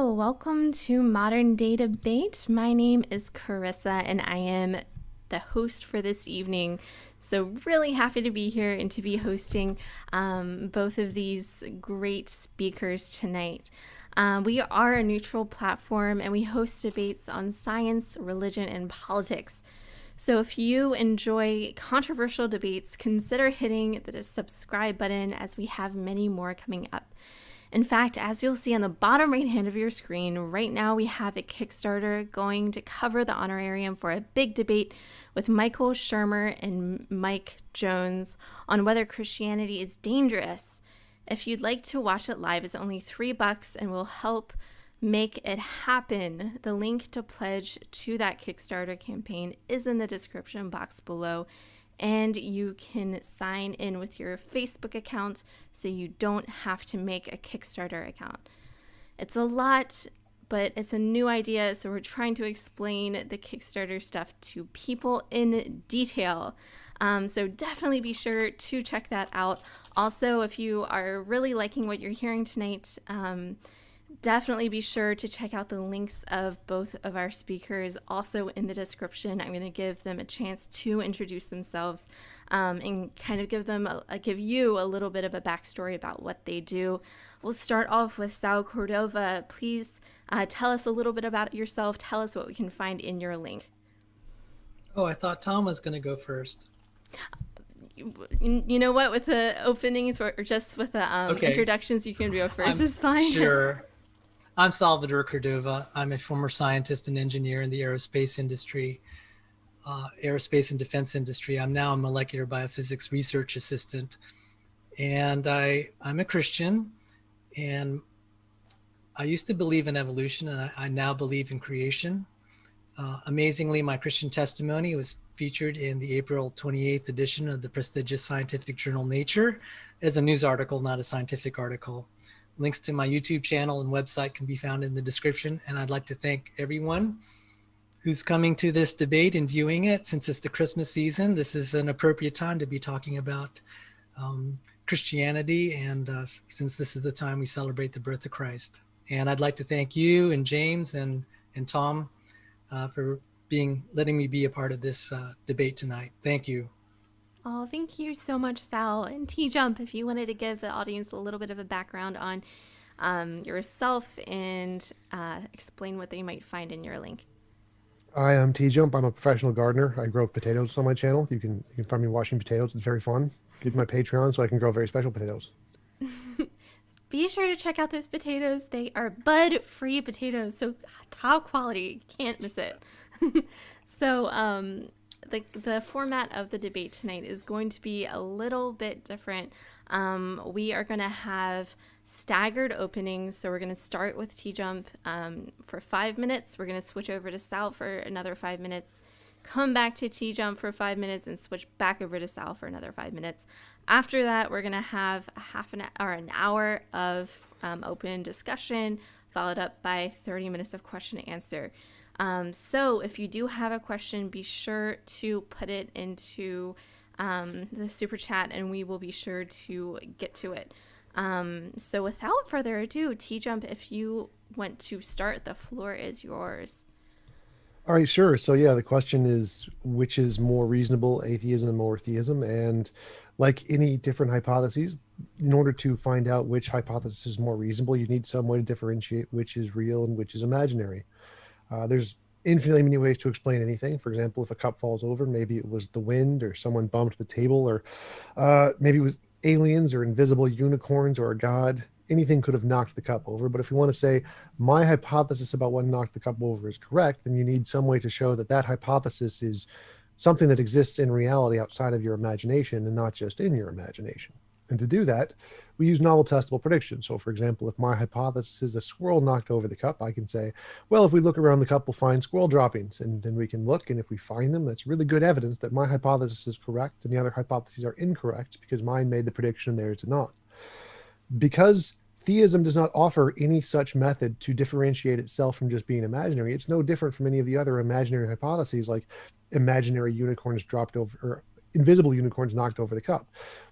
Hello, welcome to Modern Day Debate. My name is Carissa and I am the host for this evening. So, really happy to be here and to be hosting both of these great speakers tonight. We are a neutral platform and we host debates on science, religion, and politics. So if you enjoy controversial debates, consider hitting the subscribe button as we have many more coming up. In fact, as you'll see on the bottom right hand of your screen, right now we have a Kickstarter going to cover the honorarium for a big debate with Michael Shermer and Mike Jones on whether Christianity is dangerous. If you'd like to watch it live, it's only $3 and will help make it happen. The link to pledge to that Kickstarter campaign is in the description box below. And you can sign in with your Facebook account so you don't have to make a Kickstarter account. It's a lot, but it's a new idea, so we're trying to explain the Kickstarter stuff to people in detail. So definitely be sure to check that out. Also, if you are really liking what you're hearing tonight, definitely be sure to check out the links of both of our speakers also in the description. I'm going to give them a chance to introduce themselves and kind of give you a little bit of a backstory about what they do. We'll start off with Sal Cordova. Please tell us a little bit about yourself. Tell us what we can find in your link. Oh, I thought Tom was going to go first. You know what? With the openings or just with the introductions, you can go first. It's fine. Sure. I'm Salvador Cordova. I'm a former scientist and engineer in the aerospace industry, aerospace and defense industry. I'm now a molecular biophysics research assistant. And I'm a Christian. And I used to believe in evolution, and I now believe in creation. Amazingly, my Christian testimony was featured in the April 28th edition of the prestigious scientific journal Nature as a news article, not a scientific article. Links to my YouTube channel and website can be found in the description. And I'd like to thank everyone who's coming to this debate and viewing it. Since it's the Christmas season, this is an appropriate time to be talking about Christianity. And since this is the time we celebrate the birth of Christ. And I'd like to thank you and James and Tom for letting me be a part of this debate tonight. Thank you. Oh, thank you so much, Sal. And TJump, if you wanted to give the audience a little bit of a background on yourself and explain what they might find in your link. Hi, I'm TJump. I'm a professional gardener. I grow potatoes on my channel. You can find me washing potatoes. It's very fun. Get my Patreon so I can grow very special potatoes. Be sure to check out those potatoes. They are bud-free potatoes, so top quality. Can't miss it. So, the format of the debate tonight is going to be a little bit different. We are going to have staggered openings. So we're going to start with TJump for 5 minutes. We're going to switch over to Sal for another 5 minutes, come back to TJump for 5 minutes, and switch back over to Sal for another 5 minutes. After that, we're going to have an hour of open discussion, followed up by 30 minutes of question and answer. So if you do have a question, be sure to put it into the super chat and we will be sure to get to it. So without further ado, TJump, if you want to start, the floor is yours. All right, sure. So yeah, the question is, which is more reasonable, atheism or theism? And like any different hypotheses, in order to find out which hypothesis is more reasonable, you need some way to differentiate which is real and which is imaginary. There's infinitely many ways to explain anything. For example, if a cup falls over, maybe it was the wind or someone bumped the table, or maybe it was aliens or invisible unicorns or a god. Anything could have knocked the cup over. But if you want to say my hypothesis about what knocked the cup over is correct, then you need some way to show that that hypothesis is something that exists in reality outside of your imagination and not just in your imagination. And to do that, we use novel testable predictions. So for example, if my hypothesis is a squirrel knocked over the cup, I can say, well, if we look around the cup, we'll find squirrel droppings. And then we can look, and if we find them, that's really good evidence that my hypothesis is correct and the other hypotheses are incorrect because mine made the prediction and theirs did not. Because theism does not offer any such method to differentiate itself from just being imaginary, it's no different from any of the other imaginary hypotheses, like imaginary unicorns dropped over, or invisible unicorns knocked over the cup.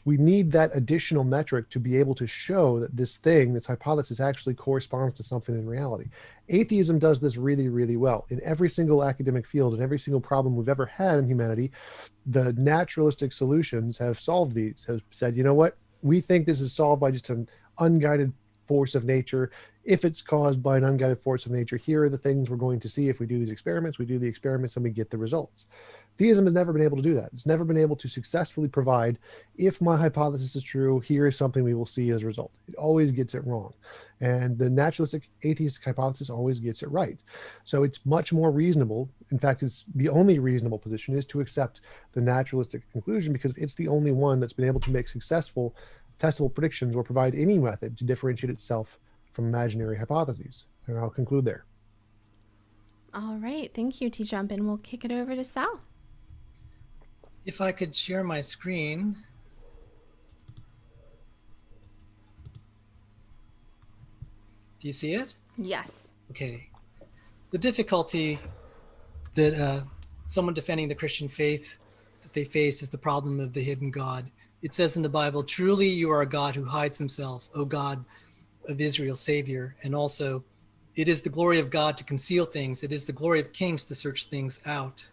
We need that additional metric to be able to show that this thing, this hypothesis, actually corresponds to something in reality. Atheism does this really, really well. In every single academic field, in every single problem we've ever had in humanity, the naturalistic solutions have solved these, have said, you know what, we think this is solved by just an unguided force of nature. If it's caused by an unguided force of nature, here are the things we're going to see if we do these experiments. We do the experiments and we get the results. Theism has never been able to do that. It's never been able to successfully provide, if my hypothesis is true, here is something we will see as a result. It always gets it wrong. And the naturalistic atheistic hypothesis always gets it right. So it's much more reasonable. In fact, it's the only reasonable position is to accept the naturalistic conclusion, because it's the only one that's been able to make successful testable predictions or provide any method to differentiate itself from imaginary hypotheses. And I'll conclude there. All right. Thank you, TJump. And we'll kick it over to Sal. If I could share my screen. Do you see it? Yes. Okay. The difficulty that someone defending the Christian faith that they face is the problem of the hidden God. It says in the Bible, truly you are a God who hides himself, O God of Israel, Savior. And also, it is the glory of God to conceal things. It is the glory of kings to search things out.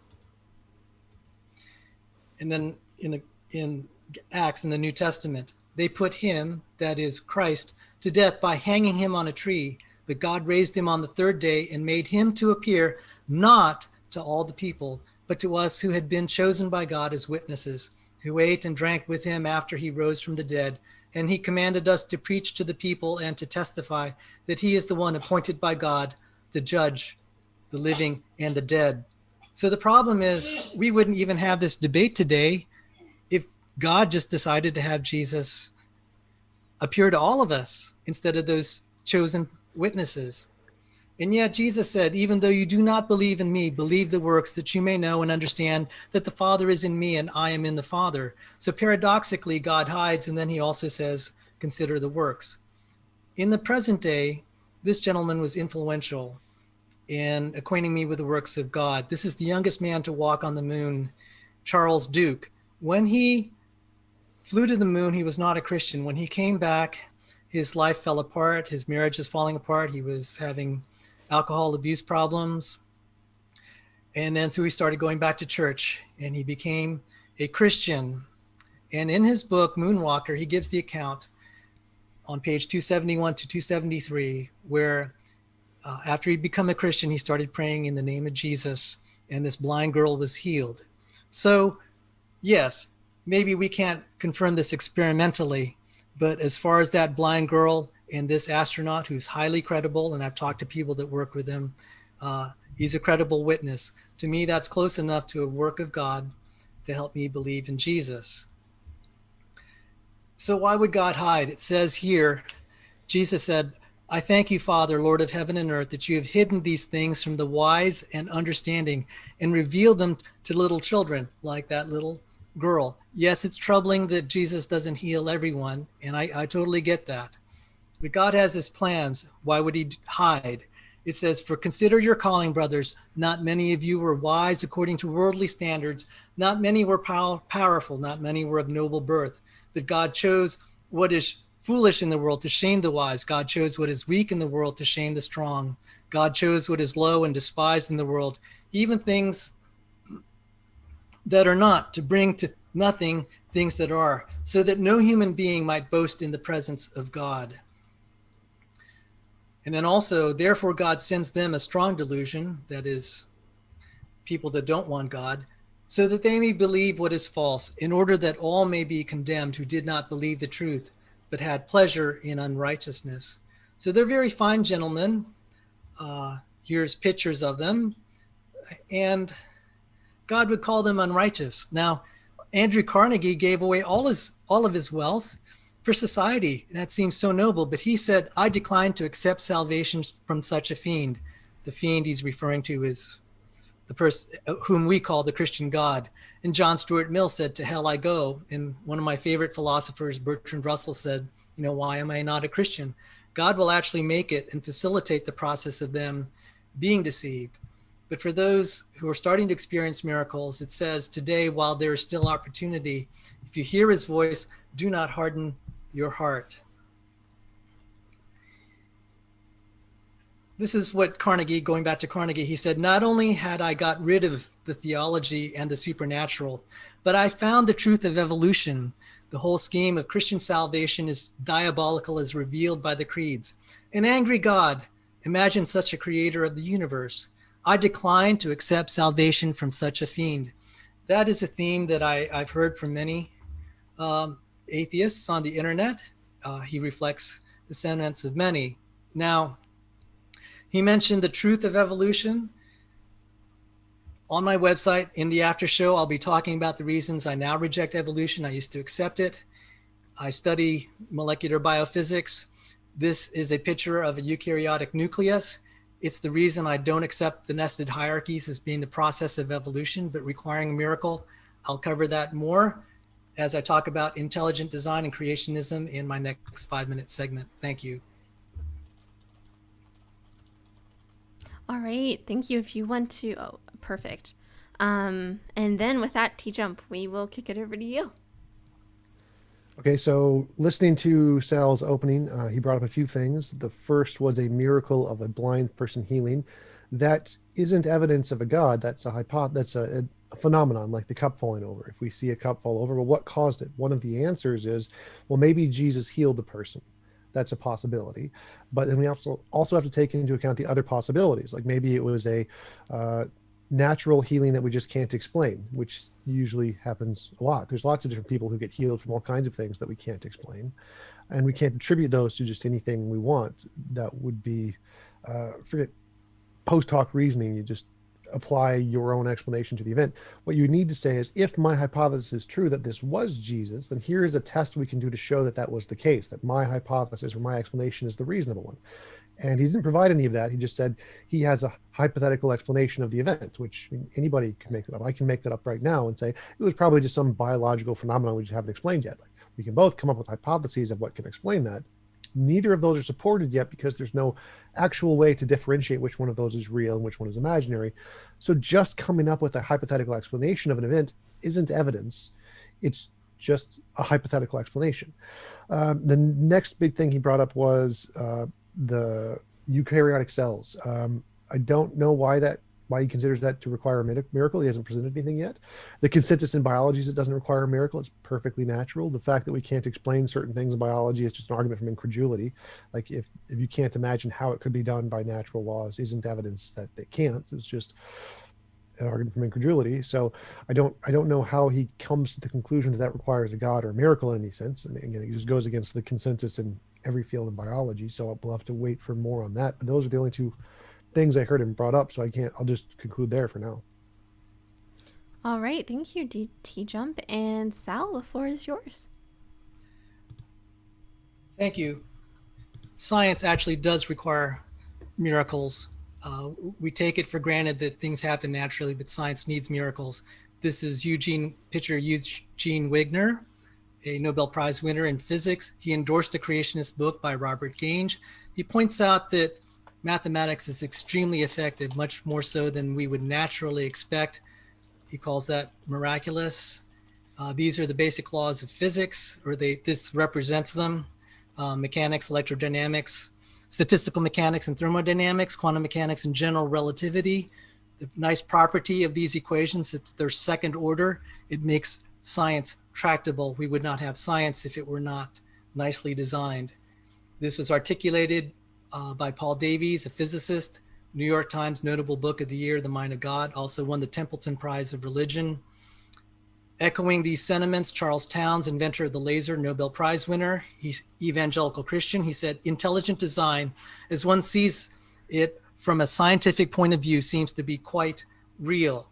And then in Acts in the New Testament, they put him, that is Christ, to death by hanging him on a tree. But God raised him on the third day and made him to appear not to all the people, but to us who had been chosen by God as witnesses, who ate and drank with him after he rose from the dead. And he commanded us to preach to the people and to testify that he is the one appointed by God to judge the living and the dead. So the problem is, we wouldn't even have this debate today if God just decided to have Jesus appear to all of us instead of those chosen witnesses. And yet Jesus said, even though you do not believe in me, believe the works, that you may know and understand that the Father is in me and I am in the Father. So paradoxically, God hides, and then he also says, consider the works. In the present day, this gentleman was influential in acquainting me with the works of God. This is the youngest man to walk on the moon, Charles Duke. When he flew to the moon, he was not a Christian. When he came back, his life fell apart. His marriage was falling apart. He was having alcohol abuse problems. And then so he started going back to church, and he became a Christian. And in his book, Moonwalker, he gives the account on page 271 to 273, where after he'd become a Christian, he started praying in the name of Jesus, and this blind girl was healed. So, yes, maybe we can't confirm this experimentally, but as far as that blind girl and this astronaut who's highly credible, and I've talked to people that work with him, he's a credible witness. To me, that's close enough to a work of God to help me believe in Jesus. So why would God hide? It says here, Jesus said, I thank you, Father, Lord of heaven and earth, that you have hidden these things from the wise and understanding and revealed them to little children, like that little girl. Yes, it's troubling that Jesus doesn't heal everyone, and I totally get that. But God has his plans. Why would he hide? It says, for consider your calling, brothers. Not many of you were wise according to worldly standards. Not many were powerful. Not many were of noble birth. But God chose what is foolish in the world to shame the wise. God chose what is weak in the world to shame the strong. God chose what is low and despised in the world, even things that are not, to bring to nothing things that are, so that no human being might boast in the presence of God. And then also, therefore God sends them a strong delusion, that is, people that don't want God, so that they may believe what is false, in order that all may be condemned who did not believe the truth, but had pleasure in unrighteousness. So they're very fine gentlemen. Here's pictures of them. And God would call them unrighteous. Now, Andrew Carnegie gave away all of his wealth for society. That seems so noble, but he said, I decline to accept salvation from such a fiend. The fiend he's referring to is the person whom we call the Christian God. And John Stuart Mill said, to hell I go. And one of my favorite philosophers, Bertrand Russell, said, why am I not a Christian? God will actually make it and facilitate the process of them being deceived. But for those who are starting to experience miracles, it says, today, while there is still opportunity, if you hear his voice, do not harden your heart. This is what Carnegie, going back to Carnegie, he said, not only had I got rid of the theology and the supernatural, but I found the truth of evolution. The whole scheme of Christian salvation is diabolical as revealed by the creeds. An angry God, imagine such a creator of the universe. I decline to accept salvation from such a fiend. That is a theme that I've heard from many atheists on the internet. He reflects the sentiments of many. Now, he mentioned the truth of evolution. On my website, in the after show, I'll be talking about the reasons I now reject evolution. I used to accept it. I study molecular biophysics. This is a picture of a eukaryotic nucleus. It's the reason I don't accept the nested hierarchies as being the process of evolution, but requiring a miracle. I'll cover that more as I talk about intelligent design and creationism in my next 5-minute segment. Thank you. All right, thank you. If you want to, oh, perfect. And then with that, TJump, we will kick it over to you. Okay, so listening to Sal's opening, he brought up a few things. The first was a miracle of a blind person healing. That isn't evidence of a God. That's a phenomenon, like the cup falling over. If we see a cup fall over, well, what caused it? One of the answers is, well, maybe Jesus healed the person. That's a possibility. But then we also have to take into account the other possibilities. Like maybe it was a natural healing that we just can't explain, which usually happens a lot. There's lots of different people who get healed from all kinds of things that we can't explain. And we can't attribute those to just anything we want. That would be, forget post hoc reasoning. You just apply your own explanation to the event. What you need to say is, if my hypothesis is true that this was Jesus, then here is a test we can do to show that that was the case, that my hypothesis or my explanation is the reasonable one. And he didn't provide any of that. He just said he has a hypothetical explanation of the event, which anybody can make that up. I can make that up right now and say it was probably just some biological phenomenon we just haven't explained yet. Like, we can both come up with hypotheses of what can explain that. Neither of those are supported yet because there's no actual way to differentiate which one of those is real and which one is imaginary. So just coming up with a hypothetical explanation of an event isn't evidence. It's just a hypothetical explanation. The next big thing he brought up was the eukaryotic cells. I don't know why he considers that to require a miracle. He hasn't presented anything yet. The consensus in biology is it doesn't require a miracle. It's perfectly natural. The fact that we can't explain certain things in biology is just an argument from incredulity. Like if you can't imagine how it could be done by natural laws isn't evidence that they can't. It's just an argument from incredulity. So I don't know how he comes to the conclusion that requires a God or a miracle in any sense. And again, it just goes against the consensus in every field in biology. So we'll have to wait for more on that. But those are the only two things I heard him brought up. So I'll just conclude there for now. All right. Thank you, TJump. And Sal, the floor is yours. Thank you. Science actually does require miracles. We take it for granted that things happen naturally, but science needs miracles. This is Eugene Wigner, a Nobel Prize winner in physics. He endorsed a creationist book by Robert Gange. He points out that mathematics is extremely effective, much more so than we would naturally expect. He calls that miraculous. These are the basic laws of physics, or this represents them. Mechanics, electrodynamics, statistical mechanics and thermodynamics, quantum mechanics and general relativity. The nice property of these equations is they're second order. It makes science tractable. We would not have science if it were not nicely designed. This was articulated by Paul Davies, a physicist. New York Times notable book of the year, The Mind of God, also won the Templeton Prize of Religion. Echoing these sentiments, Charles Townes, inventor of the laser, Nobel Prize winner, he's evangelical Christian. He said, intelligent design, as one sees it from a scientific point of view, seems to be quite real.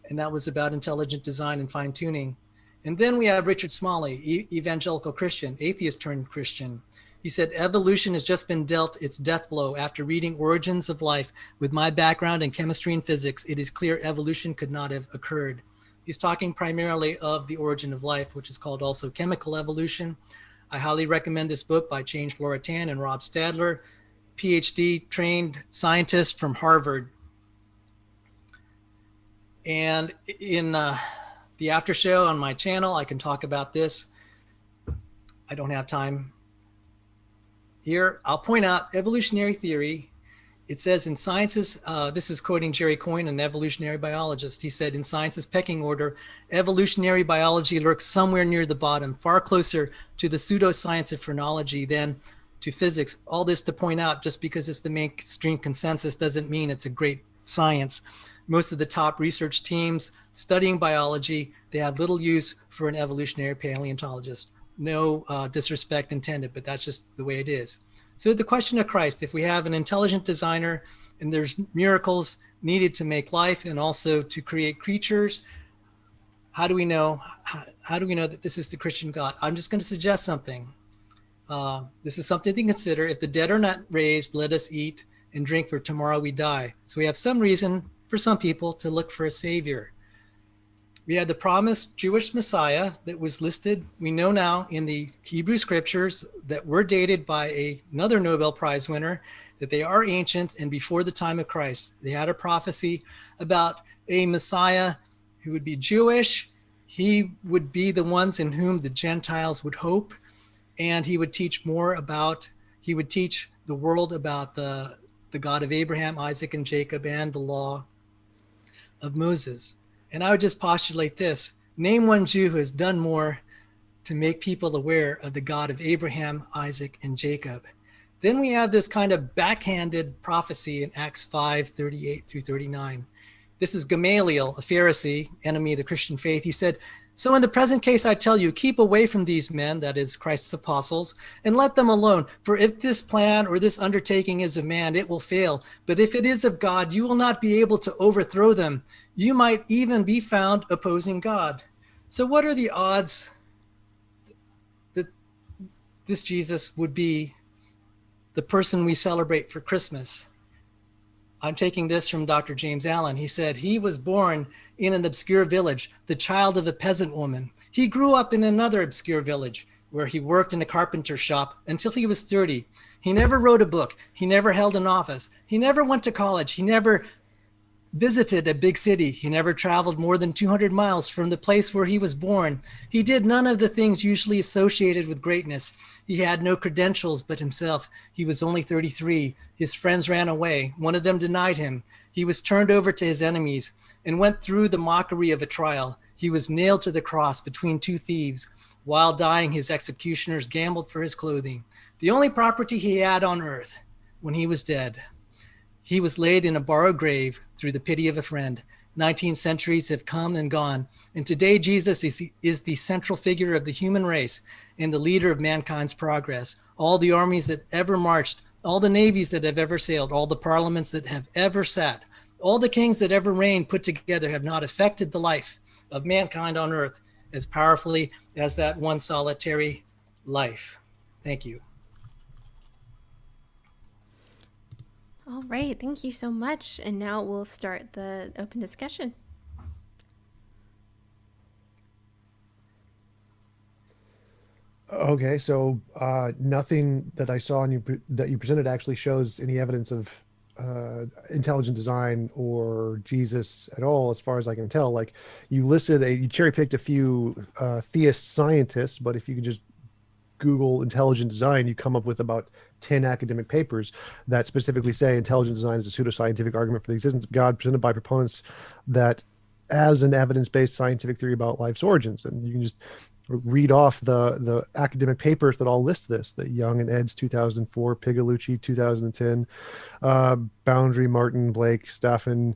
And that was about intelligent design and fine tuning. And then we have Richard Smalley, evangelical Christian, atheist turned Christian. He said, evolution has just been dealt its death blow. After reading Origins of Life with my background in chemistry and physics, it is clear evolution could not have occurred. He's talking primarily of the origin of life, which is called also chemical evolution. I highly recommend this book by Change Laura Tan and Rob Stadler, PhD trained scientist from Harvard. And in the after show on my channel, I can talk about this. I don't have time here. I'll point out evolutionary theory. It says in science's, this is quoting Jerry Coyne, an evolutionary biologist. He said, in science's pecking order, evolutionary biology lurks somewhere near the bottom, far closer to the pseudoscience of phrenology than to physics. All this to point out, just because it's the mainstream consensus doesn't mean it's a great science. Most of the top research teams studying biology, they have little use for an evolutionary paleontologist. No disrespect intended, but that's just the way it is. So the question of Christ, if we have an intelligent designer and there's miracles needed to make life and also to create creatures, how do we know? How do we know that this is the Christian God? I'm just going to suggest something. This is something to consider. If the dead are not raised, let us eat and drink, for tomorrow we die. So we have some reason for some people to look for a savior. We had the promised Jewish Messiah that was listed, we know now, in the Hebrew scriptures that were dated by another Nobel Prize winner, that they are ancient and before the time of Christ. They had a prophecy about a Messiah who would be Jewish. He would be the ones in whom the Gentiles would hope. And he would teach he would teach the world about the God of Abraham, Isaac, and Jacob, and the law of Moses. And I would just postulate this. Name one Jew who has done more to make people aware of the God of Abraham, Isaac, and Jacob. Then we have this kind of backhanded prophecy in Acts 5:38 through 39. This is Gamaliel, a Pharisee, enemy of the Christian faith. He said, so in the present case, I tell you, keep away from these men, that is Christ's apostles, and let them alone. For if this plan or this undertaking is of man, it will fail. But if it is of God, you will not be able to overthrow them. You might even be found opposing God. So what are the odds that this Jesus would be the person we celebrate for Christmas? I'm taking this from Dr. James Allen. He said he was born in an obscure village, the child of a peasant woman. He grew up in another obscure village where he worked in a carpenter's shop until he was 30. He never wrote a book. He never held an office. He never went to college. He never visited a big city. He never traveled more than 200 miles from the place where he was born. He did none of the things usually associated with greatness. He had no credentials but himself. He was only 33. His friends ran away. One of them denied him. He was turned over to his enemies and went through the mockery of a trial. He was nailed to the cross between two thieves. While dying, his executioners gambled for his clothing, the only property he had on earth. When he was dead, he was laid in a borrowed grave through the pity of a friend. 19 centuries have come and gone, and today Jesus is the central figure of the human race and the leader of mankind's progress. All the armies that ever marched, all the navies that have ever sailed, all the parliaments that have ever sat, all the kings that ever reigned put together have not affected the life of mankind on earth as powerfully as that one solitary life. Thank you. All right, thank you so much. And now we'll start the open discussion. Okay, so nothing that I saw that you presented actually shows any evidence of intelligent design or Jesus at all, as far as I can tell. Like you cherry picked a few theist scientists, but if you could just Google intelligent design, you come up with about 10 academic papers that specifically say intelligent design is a pseudoscientific argument for the existence of God presented by proponents that as an evidence-based scientific theory about life's origins. And you can just read off the academic papers that all list this: the Young and Eds 2004, Pigalucci 2010, Boundary, Martin, Blake, Staffen,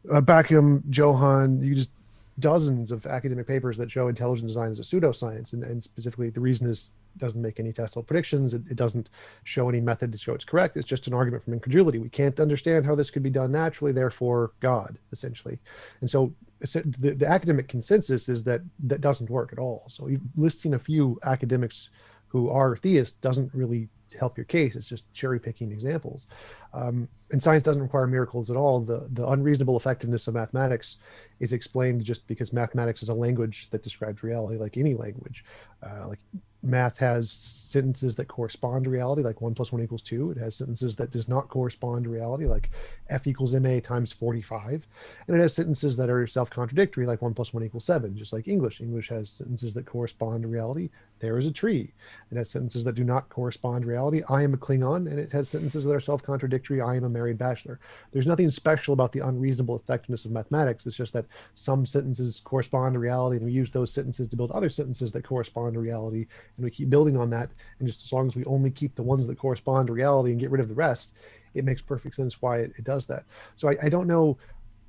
Backham, Johann. You just dozens of academic papers that show intelligent design as a pseudoscience, and specifically the reason is doesn't make any testable predictions. It doesn't show any method to show it's correct. It's just an argument from incredulity. We can't understand how this could be done naturally, therefore God, essentially. And so the academic consensus is that doesn't work at all. So listing a few academics who are theists doesn't really help your case. It's just cherry picking examples. And science doesn't require miracles at all. The unreasonable effectiveness of mathematics is explained just because mathematics is a language that describes reality, like any language. Like math has sentences that correspond to reality, like 1 + 1 = 2. It has sentences that does not correspond to reality, like F = ma × 45. And it has sentences that are self-contradictory, like 1 + 1 = 7, just like English. English has sentences that correspond to reality. There is a tree. It has sentences that do not correspond to reality. I am a Klingon. And it has sentences that are self-contradictory. I am a married bachelor. There's nothing special about the unreasonable effectiveness of mathematics. It's just that some sentences correspond to reality, and we use those sentences to build other sentences that correspond to reality, and we keep building on that. And just as long as we only keep the ones that correspond to reality and get rid of the rest, it makes perfect sense why it does that. So I don't know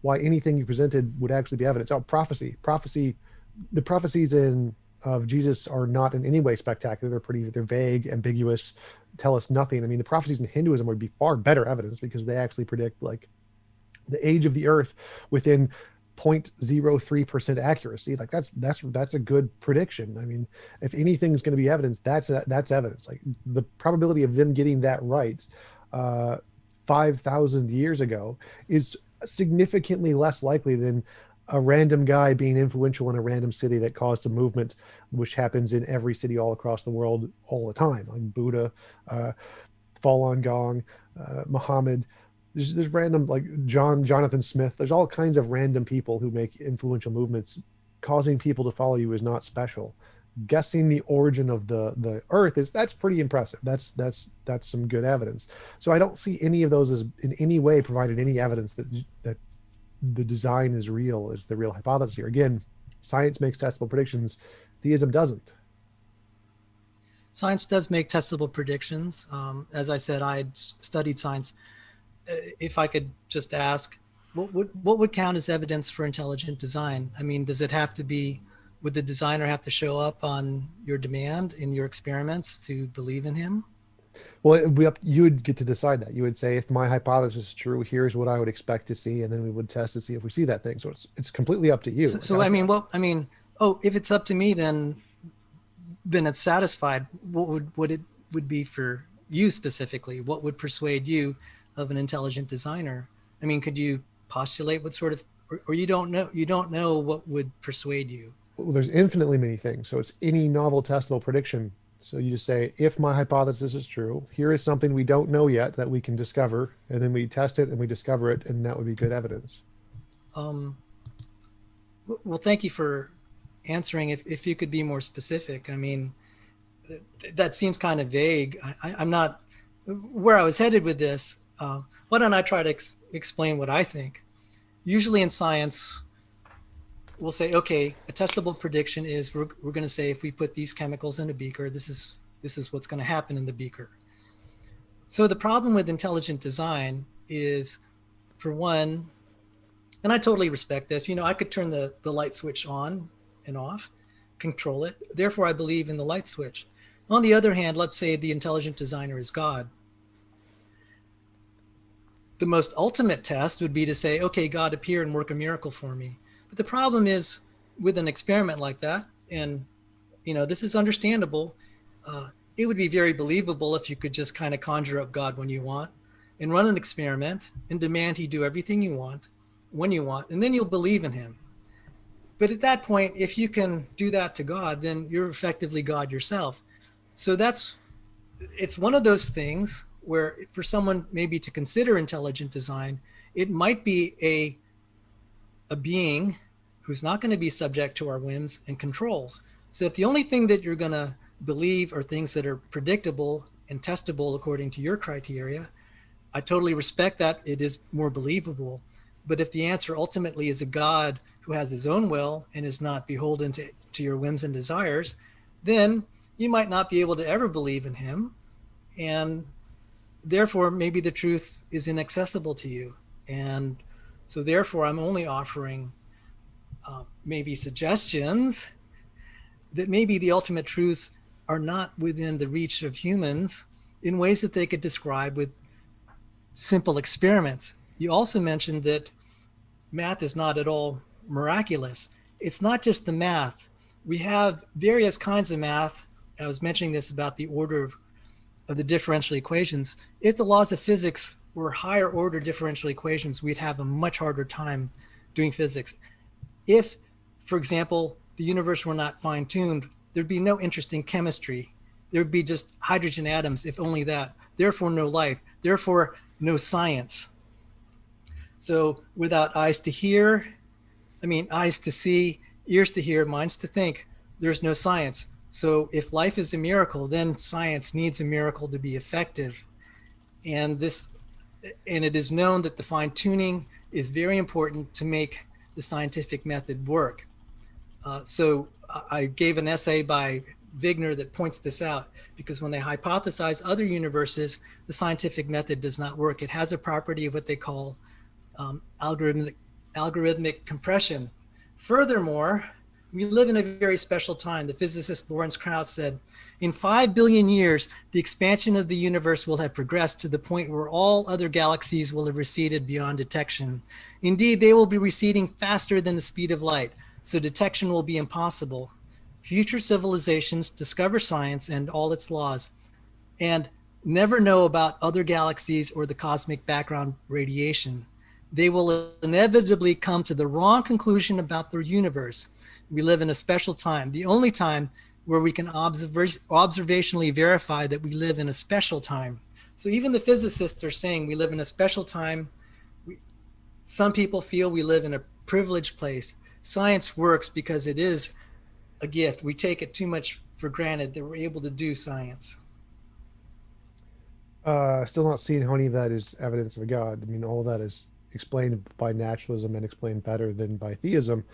why anything you presented would actually be evidence. Prophecy, the prophecies of Jesus are not in any way spectacular. They're vague, ambiguous, tell us nothing. I mean, the prophecies in Hinduism would be far better evidence because they actually predict like the age of the earth within 0.03% accuracy. Like that's a good prediction. I mean, if anything's going to be evidence, that's evidence. Like the probability of them getting that right 5,000 years ago is significantly less likely than a random guy being influential in a random city that caused a movement, which happens in every city all across the world all the time, like Buddha, Falun Gong, Muhammad. There's random, like Jonathan Smith. There's all kinds of random people who make influential movements. Causing people to follow you is not special. Guessing the origin of the earth that's pretty impressive. That's some good evidence. So I don't see any of those as in any way provided any evidence that the design is real, is the real hypothesis here. Again, science makes testable predictions. Theism doesn't. Science does make testable predictions. As I said, I had studied science. If I could just ask, what would count as evidence for intelligent design? I mean, does it have to be, would the designer have to show up on your demand in your experiments to believe in him? Well, you would get to decide that. You would say, if my hypothesis is true, here's what I would expect to see, and then we would test to see if we see that thing. So it's completely up to you. So I mean, if it's up to me, then it's satisfied. What it would be for you specifically? What would persuade you of an intelligent designer? I mean, could you postulate what sort of, or you don't know what would persuade you? Well, there's infinitely many things. So it's any novel testable prediction. So you just say, if my hypothesis is true, here is something we don't know yet that we can discover, and then we test it and we discover it, and that would be good evidence. Well, thank you for answering. If you could be more specific, I mean, that seems kind of vague. I'm not where I was headed with this. Why don't I try to explain what I think? Usually in science, we'll say, okay, a testable prediction is we're going to say, if we put these chemicals in a beaker, this is what's going to happen in the beaker. So the problem with intelligent design is, for one, and I totally respect this, I could turn the light switch on and off, control it. Therefore, I believe in the light switch. On the other hand, let's say the intelligent designer is God. The most ultimate test would be to say, okay, God, appear and work a miracle for me. But the problem is with an experiment like that, and this is understandable, it would be very believable if you could just kind of conjure up God when you want and run an experiment and demand he do everything you want when you want, and then you'll believe in him. But at that point, if you can do that to God, then you're effectively God yourself. So it's one of those things where for someone maybe to consider intelligent design, it might be a being who's not going to be subject to our whims and controls. So if the only thing that you're going to believe are things that are predictable and testable according to your criteria, I totally respect that. It is more believable. But if the answer ultimately is a God who has his own will and is not beholden to your whims and desires, then you might not be able to ever believe in him. And therefore, maybe the truth is inaccessible to you. And so therefore, I'm only offering maybe suggestions that maybe the ultimate truths are not within the reach of humans in ways that they could describe with simple experiments. You also mentioned that math is not at all miraculous. It's not just the math. We have various kinds of math. I was mentioning this about the order of the differential equations, if the laws of physics were higher order differential equations, we'd have a much harder time doing physics. If, for example, the universe were not fine-tuned, there'd be no interest in chemistry. There'd be just hydrogen atoms, if only that. Therefore, no life. Therefore, no science. So without eyes to eyes to see, ears to hear, minds to think, there's no science. So if life is a miracle, then science needs a miracle to be effective. And it is known that the fine-tuning is very important to make the scientific method work. So I gave an essay by Wigner that points this out, because when they hypothesize other universes, the scientific method does not work. It has a property of what they call algorithmic compression. Furthermore, we live in a very special time. The physicist Lawrence Krauss said, in 5 billion years, the expansion of the universe will have progressed to the point where all other galaxies will have receded beyond detection. Indeed, they will be receding faster than the speed of light, so detection will be impossible. Future civilizations discover science and all its laws, and never know about other galaxies or the cosmic background radiation. They will inevitably come to the wrong conclusion about their universe. We live in a special time, the only time where we can observationally verify that we live in a special time. So even the physicists are saying we live in a special time. Some people feel we live in a privileged place. Science works because it is a gift. We take it too much for granted that we're able to do science. Still not seeing how any of that is evidence of a God. I mean, all of that is explained by naturalism and explained better than by theism.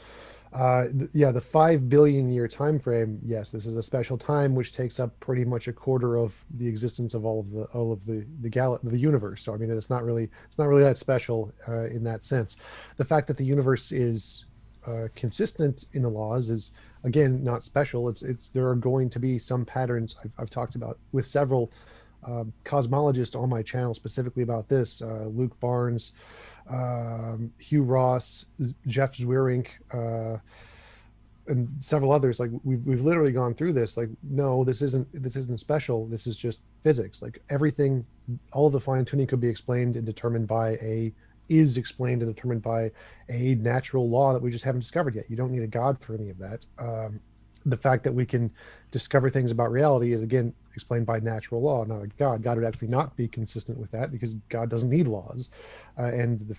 The 5 billion year time frame, yes, this is a special time which takes up pretty much a quarter of the existence of all of the universe. So I mean, it's not really that special in that sense. The fact that the universe is consistent in the laws is, again, not special. It's there are going to be some patterns. I've talked about with several cosmologists on my channel specifically about this. Luke Barnes, Hugh Ross, Jeff Zwirink, and several others. Like we've literally gone through this. Like, no, this isn't special. This is just physics. Like everything, all the fine tuning could be explained and determined by explained and determined by a natural law that we just haven't discovered yet. You don't need a God for any of that. The fact that we can discover things about reality is, again, explained by natural law, not a God. God would actually not be consistent with that because God doesn't need laws. And the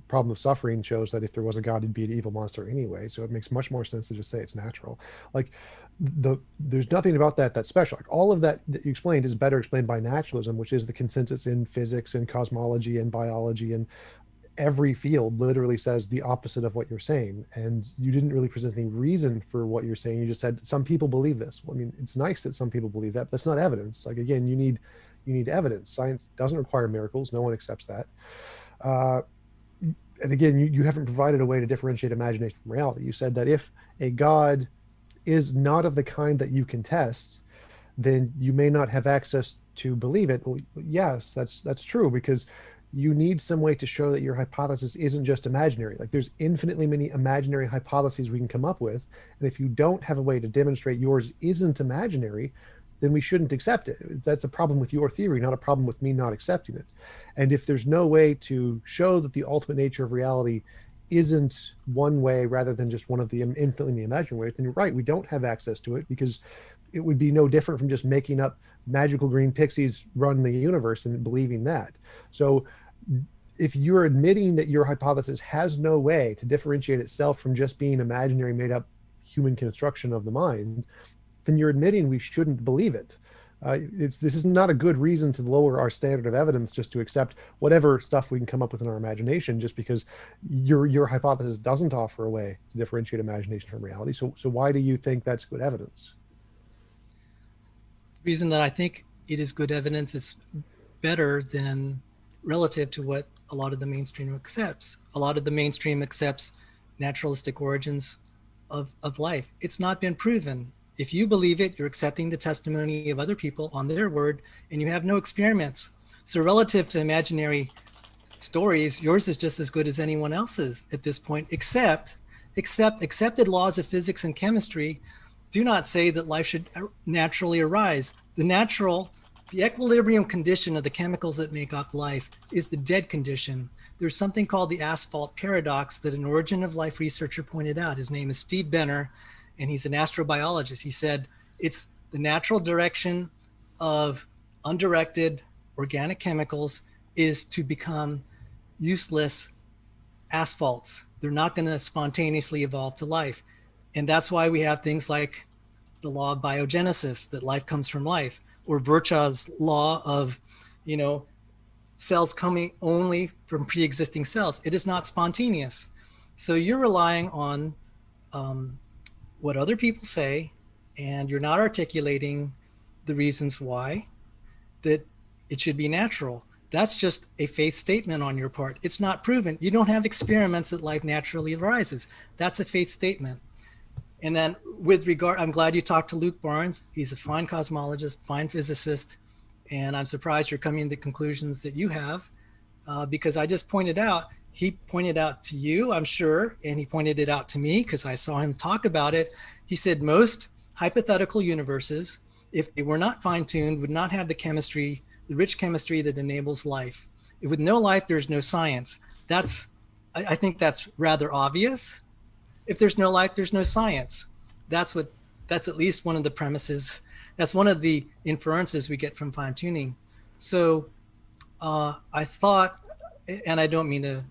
problem of suffering shows that if there was a God, he'd be an evil monster anyway. So it makes much more sense to just say it's natural. Like there's nothing about that that's special. Like all of that you explained is better explained by naturalism, which is the consensus in physics and cosmology and biology, and every field literally says the opposite of what you're saying. And you didn't really present any reason for what you're saying. You just said some people believe this. Well, I mean, it's nice that some people believe that, but that's not evidence. Like, again, you need evidence. Science doesn't require miracles. No one accepts that. And again, you haven't provided a way to differentiate imagination from reality. You said that if a God is not of the kind that you can test, then you may not have access to believe it. Well, yes, that's true, because you need some way to show that your hypothesis isn't just imaginary. Like there's infinitely many imaginary hypotheses we can come up with. And if you don't have a way to demonstrate yours isn't imaginary, then we shouldn't accept it. That's a problem with your theory, not a problem with me not accepting it. And if there's no way to show that the ultimate nature of reality isn't one way rather than just one of the infinitely imaginary ways, then you're right, we don't have access to it, because it would be no different from just making up magical green pixies run the universe and believing that. So if you're admitting that your hypothesis has no way to differentiate itself from just being imaginary, made up human construction of the mind, then you're admitting we shouldn't believe it. This is not a good reason to lower our standard of evidence just to accept whatever stuff we can come up with in our imagination, just because your hypothesis doesn't offer a way to differentiate imagination from reality. So why do you think that's good evidence? The reason that I think it is good evidence is better than relative to what a lot of the mainstream accepts. A lot of the mainstream accepts naturalistic origins of life. It's not been proven. If you believe it, you're accepting the testimony of other people on their word, and you have no experiments. So relative to imaginary stories, yours is just as good as anyone else's at this point, except accepted laws of physics and chemistry do not say that life should naturally arise. The natural The equilibrium condition of the chemicals that make up life is the dead condition. There's something called the asphalt paradox that an origin of life researcher pointed out. His name is Steve Benner, and he's an astrobiologist. He said it's the natural direction of undirected organic chemicals is to become useless asphalts. They're not going to spontaneously evolve to life. And that's why we have things like the law of biogenesis, that life comes from life, or Virchow's law of, cells coming only from pre-existing cells. It is not spontaneous. So you're relying on what other people say, and you're not articulating the reasons why that it should be natural. That's just a faith statement on your part. It's not proven. You don't have experiments that life naturally arises. That's a faith statement. And then with regard, I'm glad you talked to Luke Barnes. He's a fine cosmologist, fine physicist. And I'm surprised you're coming to the conclusions that you have, because I just pointed out, he pointed out to you, I'm sure, and he pointed it out to me because I saw him talk about it. He said most hypothetical universes, if they were not fine-tuned, would not have the chemistry, the rich chemistry that enables life. With no life, there's no science. I think that's rather obvious. If there's no life, there's no science. That's at least one of the premises. That's one of the inferences we get from fine tuning. So I thought, and I don't mean to,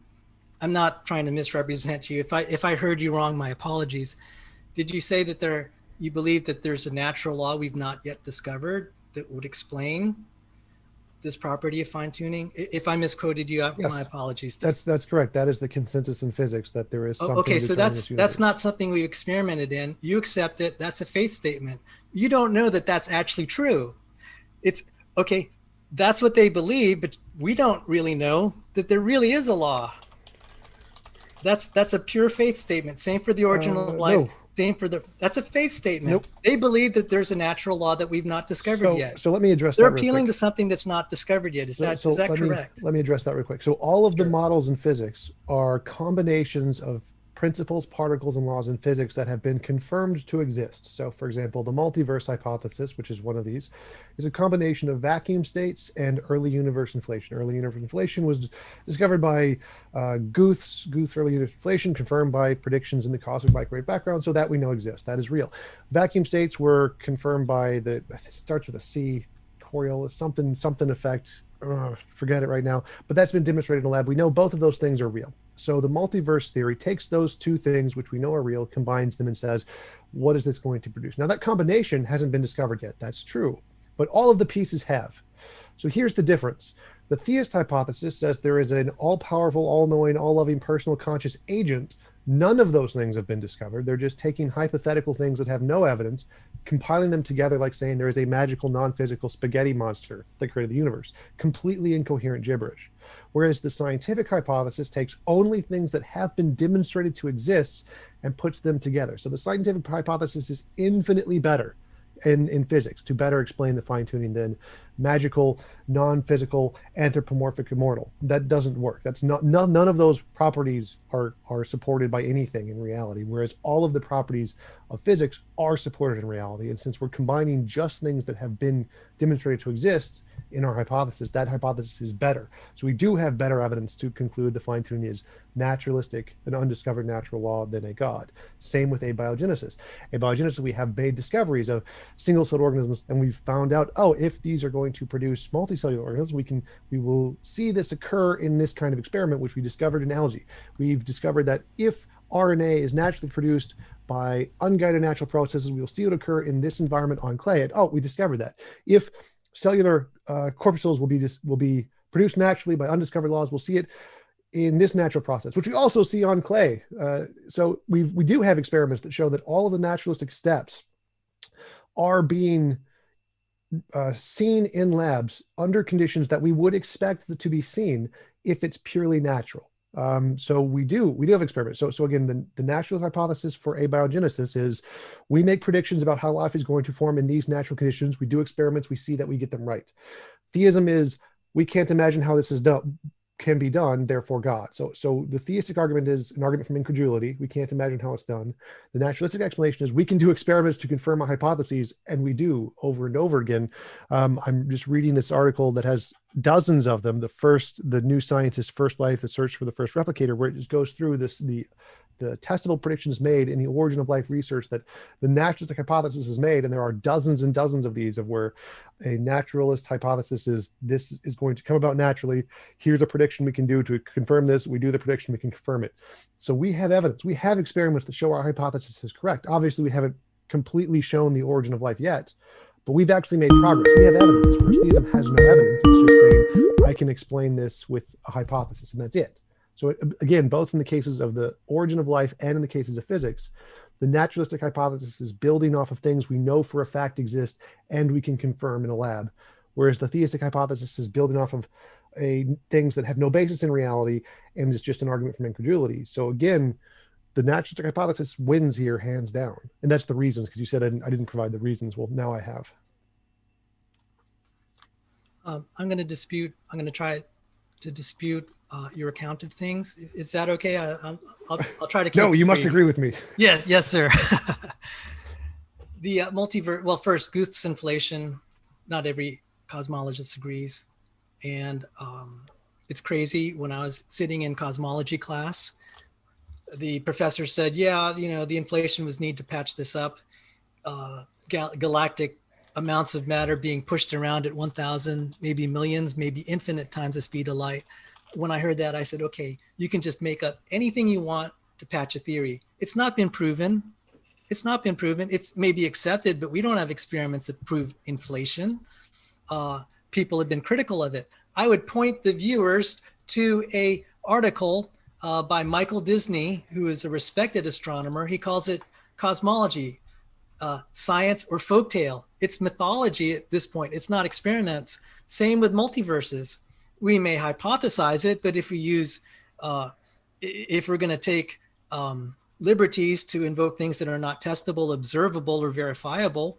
I'm not trying to misrepresent you. If I heard you wrong, my apologies. Did you say that you believe that there's a natural law we've not yet discovered that would explain this property of fine tuning? If I misquoted you, yes. My apologies. That's correct. That is the consensus in physics, that there is something. Okay, so that's not something we've experimented in. You accept it. That's a faith statement. You don't know that that's actually true. It's okay. That's what they believe, but we don't really know that there really is a law. That's a pure faith statement. Same for the origin of life. No. Same for that's a faith statement. Nope. They believe that there's a natural law that we've not discovered yet. So let me address They're that. They're appealing to something that's not discovered yet. Is that correct? Let me address that real quick. So all of the models in physics are combinations of principles, particles, and laws in physics that have been confirmed to exist. So for example, the multiverse hypothesis, which is one of these, is a combination of vacuum states and early universe inflation. Early universe inflation was discovered by Guth's early universe inflation, confirmed by predictions in the cosmic microwave background, so that we know exists. That is real. Vacuum states were confirmed by it starts with a C, Coriolis, something effect. Forget it right now, but that's been demonstrated in the lab. We know both of those things are real. So the multiverse theory takes those two things, which we know are real, combines them and says, what is this going to produce? Now that combination hasn't been discovered yet. That's true, but all of the pieces have. So here's the difference. The theist hypothesis says there is an all-powerful, all-knowing, all-loving, personal, conscious agent. None of those things have been discovered. They're just taking hypothetical things that have no evidence, compiling them together like saying there is a magical, non-physical spaghetti monster that created the universe. Completely incoherent gibberish. Whereas the scientific hypothesis takes only things that have been demonstrated to exist and puts them together. So the scientific hypothesis is infinitely better in physics to better explain the fine-tuning than magical, non-physical, anthropomorphic immortal. That doesn't work. That's not none of those properties are supported by anything in reality, whereas all of the properties of physics are supported in reality. And since we're combining just things that have been demonstrated to exist in our hypothesis, that hypothesis is better. So we do have better evidence to conclude the fine-tuning is naturalistic, an undiscovered natural law than a god. Same with abiogenesis. Abiogenesis, we have made discoveries of single-celled organisms, and we've found out, oh, if these are going to produce multicellular organisms, we will see this occur in this kind of experiment, which we discovered in algae. We've discovered that if RNA is naturally produced by unguided natural processes, we will see it occur in this environment on clay. And, oh, we discovered that. If cellular corpuscles will be produced naturally by undiscovered laws, we'll see it in this natural process, which we also see on clay. So we do have experiments that show that all of the naturalistic steps are being seen in labs under conditions that we would expect to be seen if it's purely natural. So we do have experiments. So again, the natural hypothesis for abiogenesis is we make predictions about how life is going to form in these natural conditions. We do experiments, we see that we get them right. Theism is we can't imagine how this is done. can be done, therefore God. So the theistic argument is an argument from incredulity. We can't imagine how it's done. The naturalistic explanation is we can do experiments to confirm our hypotheses, and we do over and over again. I'm just reading this article that has dozens of them. The New Scientist, First Life, the search for the first replicator, where it just goes through the testable predictions made in the origin of life research that the naturalistic hypothesis is made, and there are dozens and dozens of these, of where a naturalist hypothesis is this is going to come about naturally. Here's a prediction we can do to confirm this. We do the prediction, we can confirm it. So we have evidence. We have experiments that show our hypothesis is correct. Obviously, we haven't completely shown the origin of life yet, but we've actually made progress. We have evidence, whereas theism has no evidence. It's just saying, I can explain this with a hypothesis, and that's it. So again, both in the cases of the origin of life and in the cases of physics, the naturalistic hypothesis is building off of things we know for a fact exist and we can confirm in a lab, whereas the theistic hypothesis is building off of things that have no basis in reality and is just an argument from incredulity. So again, the naturalistic hypothesis wins here hands down. And that's the reasons, because you said I didn't provide the reasons. Well, now I have. I'm going to try to dispute your account of things. Is that okay? I'll try to keep No, you must agree with me. Yes, sir. The multiverse, well, first, Guth's inflation, not every cosmologist agrees. And it's crazy. When I was sitting in cosmology class, the professor said, yeah, the inflation was need to patch this up. Galactic amounts of matter being pushed around at 1,000, maybe millions, maybe infinite times the speed of light. When I heard that, I said, okay, you can just make up anything you want to patch a theory. It's not been proven. It's maybe accepted, but we don't have experiments that prove inflation. People have been critical of it. I would point the viewers to a article by Michael Disney, who is a respected astronomer. He calls it cosmology, science or folktale. It's mythology at this point. It's not experiments. Same with multiverses. We may hypothesize it, but if we're going to take liberties to invoke things that are not testable, observable, or verifiable,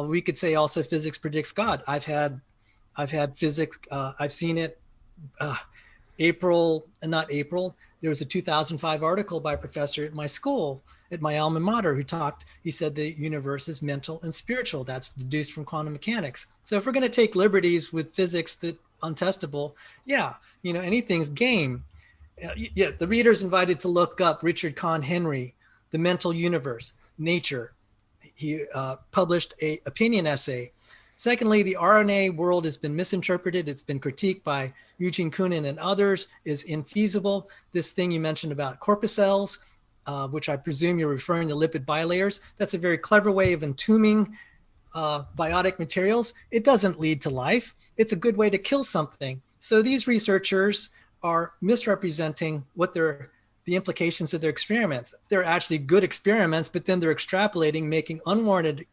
we could say also physics predicts God. I've had physics. I've seen it. There was a 2005 article by a professor at my school, at my alma mater, he said the universe is mental and spiritual. That's deduced from quantum mechanics. So if we're going to take liberties with physics that untestable, anything's game. Yeah, the reader's invited to look up Richard Conn Henry, The Mental Universe, Nature. He published an opinion essay. Secondly, the RNA world has been misinterpreted. It's been critiqued by Eugene Koonin and others, is infeasible. This thing you mentioned about corpuscles, which I presume you're referring to lipid bilayers, that's a very clever way of entombing biotic materials. It doesn't lead to life. It's a good way to kill something. So these researchers are misrepresenting the implications of their experiments. They're actually good experiments, but then they're extrapolating, making unwarranted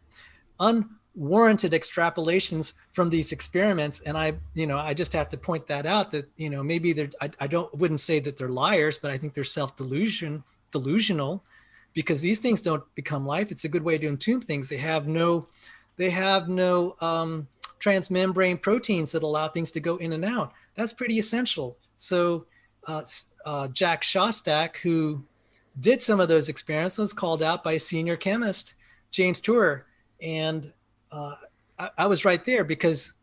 extrapolations from these experiments. And I just have to point that out, that, maybe wouldn't say that they're liars, but I think they're delusional, because these things don't become life. It's a good way to entomb things. They have no transmembrane proteins that allow things to go in and out. That's pretty essential. So Jack Shostak, who did some of those experiments, was called out by a senior chemist, James Tour. And I was right there because,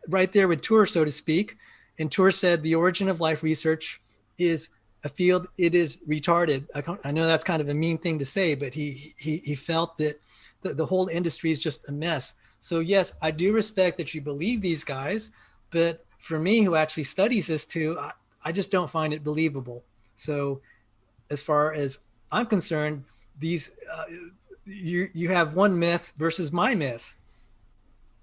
right there with Tour, so to speak. And Tour said the origin of life research is a field, it is retarded. I know that's kind of a mean thing to say, but he felt that the whole industry is just a mess. So yes, I do respect that you believe these guys, but for me, who actually studies this too, I just don't find it believable. So as far as I'm concerned, these you have one myth versus my myth.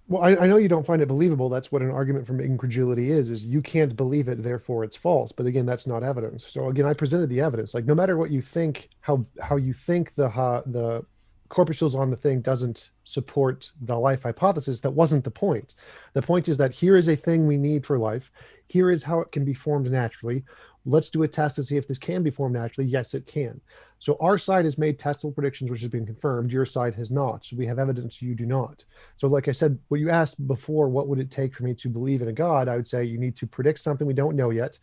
Well, I know you don't find it believable. That's what an argument from incredulity is you can't believe it, therefore it's false. But again, that's not evidence. So again, I presented the evidence. Like, no matter what you think, how you think the corpuscles on the thing doesn't support the life hypothesis, that wasn't the point. The point is that here is a thing we need for life. Here is how it can be formed naturally. let's do a test to see if this can be formed naturally. Yes, it can. So our side has made testable predictions, which has been confirmed. Your side has not. So we have evidence, you do not. So like I said, what you asked before, what would it take for me to believe in a God? I would say you need to predict something we don't know yet,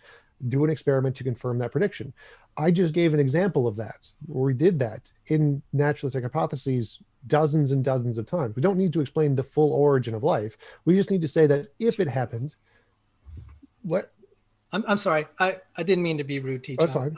do an experiment to confirm that prediction. I just gave an example of that, where we did that in naturalistic hypotheses dozens and dozens of times. We don't need to explain the full origin of life. We just need to say that if it happened, what? I'm sorry. I didn't mean to be rude, TJump. Oh, sorry.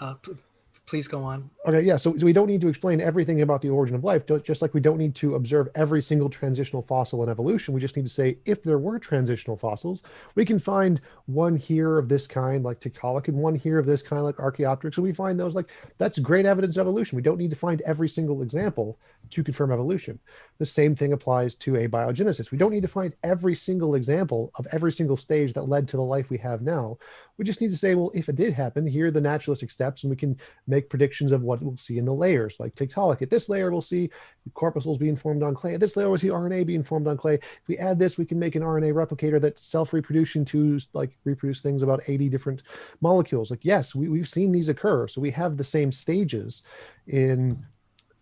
Please go on. Okay, yeah. So we don't need to explain everything about the origin of life, just like we don't need to observe every single transitional fossil in evolution. We just need to say, if there were transitional fossils, we can find one here of this kind, like Tiktaalik, and one here of this kind, like Archaeopteryx. And we find those, like, that's great evidence of evolution. We don't need to find every single example to confirm evolution. The same thing applies to abiogenesis. We don't need to find every single example of every single stage that led to the life we have now. We just need to say, well, if it did happen, here are the naturalistic steps, and we can make predictions of what we'll see in the layers. Like Tiktaalik, at this layer, we'll see corpuscles being formed on clay. At this layer, we'll see RNA being formed on clay. If we add this, we can make an RNA replicator that's self-reproducing to like reproduce things about 80 different molecules. Like, yes, we've seen these occur. So we have the same stages in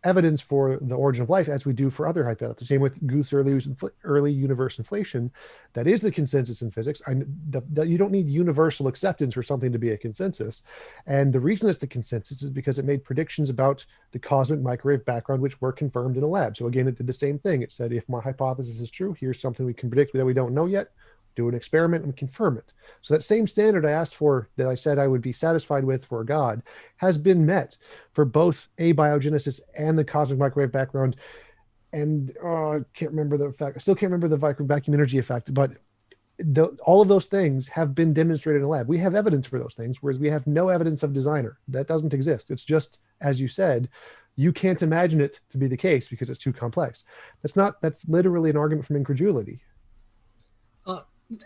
evidence for the origin of life as we do for other hypotheses. The same with Guth's early universe inflation. That is the consensus in physics. You don't need universal acceptance for something to be a consensus. And the reason it's the consensus is because it made predictions about the cosmic microwave background, which were confirmed in a lab. So again, it did the same thing. It said, if my hypothesis is true, here's something we can predict that we don't know yet. Do an experiment and confirm it. So that same standard I asked for, that I said I would be satisfied with for God, has been met for both abiogenesis and the cosmic microwave background. And I can't remember the effect. I still can't remember the vacuum energy effect, but all of those things have been demonstrated in a lab. We have evidence for those things, whereas we have no evidence of designer. That doesn't exist. It's just, as you said, you can't imagine it to be the case because it's too complex. That's literally an argument from incredulity.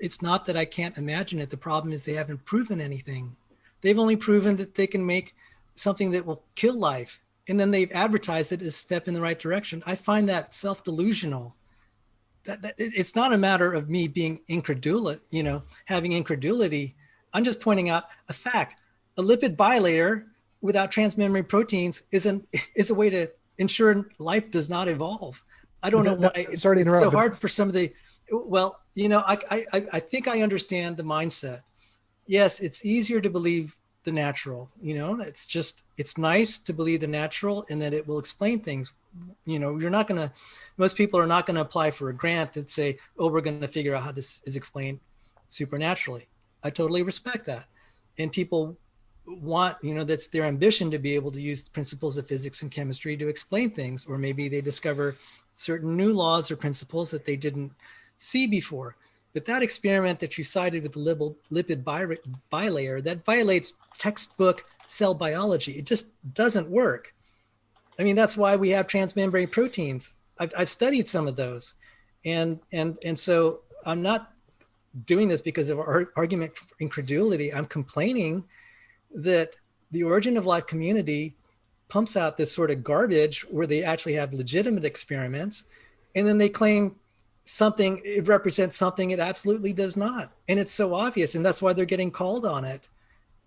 It's not that I can't imagine it. The problem is they haven't proven anything. They've only proven that they can make something that will kill life. And then they've advertised it as a step in the right direction. I find that self-delusional. That it's not a matter of me being incredulous, having incredulity. I'm just pointing out a fact. A lipid bilayer without transmembrane proteins is a way to ensure life does not evolve. I don't know why it's so hard for some of the, well, I think I understand the mindset. Yes, it's easier to believe the natural, it's nice to believe the natural and that it will explain things. Most people are not going to apply for a grant and say, oh, we're going to figure out how this is explained supernaturally. I totally respect that. And people want, that's their ambition to be able to use the principles of physics and chemistry to explain things, or maybe they discover certain new laws or principles that they didn't see before. But that experiment that you cited with the lipid bilayer, that violates textbook cell biology. It just doesn't work. I mean, that's why we have transmembrane proteins. I've studied some of those. And so I'm not doing this because of our argument for incredulity. I'm complaining that the origin of life community pumps out this sort of garbage where they actually have legitimate experiments, and then they claim something, it represents something it absolutely does not. And it's so obvious, and that's why they're getting called on it.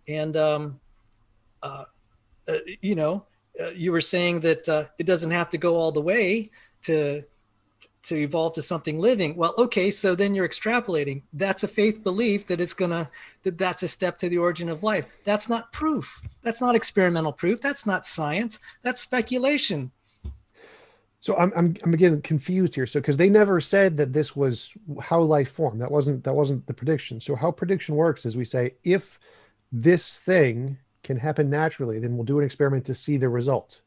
And, you were saying that it doesn't have to go all the way to evolve to something living. Well, okay, so then you're extrapolating. That's a faith belief that that's a step to the origin of life. That's not proof. That's not experimental proof. That's not science. That's speculation. So I'm again confused here. So because they never said that this was how life formed. That wasn't the prediction. So how prediction works is we say, if this thing can happen naturally, then we'll do an experiment to see the result.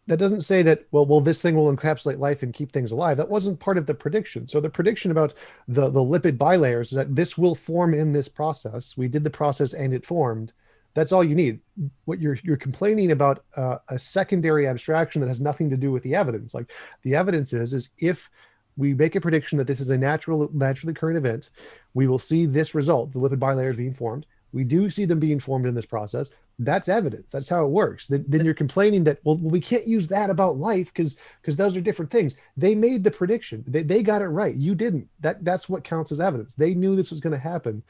That doesn't say that, well, this thing will encapsulate life and keep things alive. That wasn't part of the prediction. So the prediction about the lipid bilayers is that this will form in this process. We did the process and it formed. That's all you need. What you're complaining about a secondary abstraction that has nothing to do with the evidence. Like the evidence is if we make a prediction that this is a naturally occurring event, we will see this result, the lipid bilayers being formed. We do see them being formed in this process. That's evidence. That's how it works. Then you're complaining that, well, we can't use that about life because those are different things. They made the prediction. They got it right. You didn't. That's what counts as evidence. They knew this was going to happen.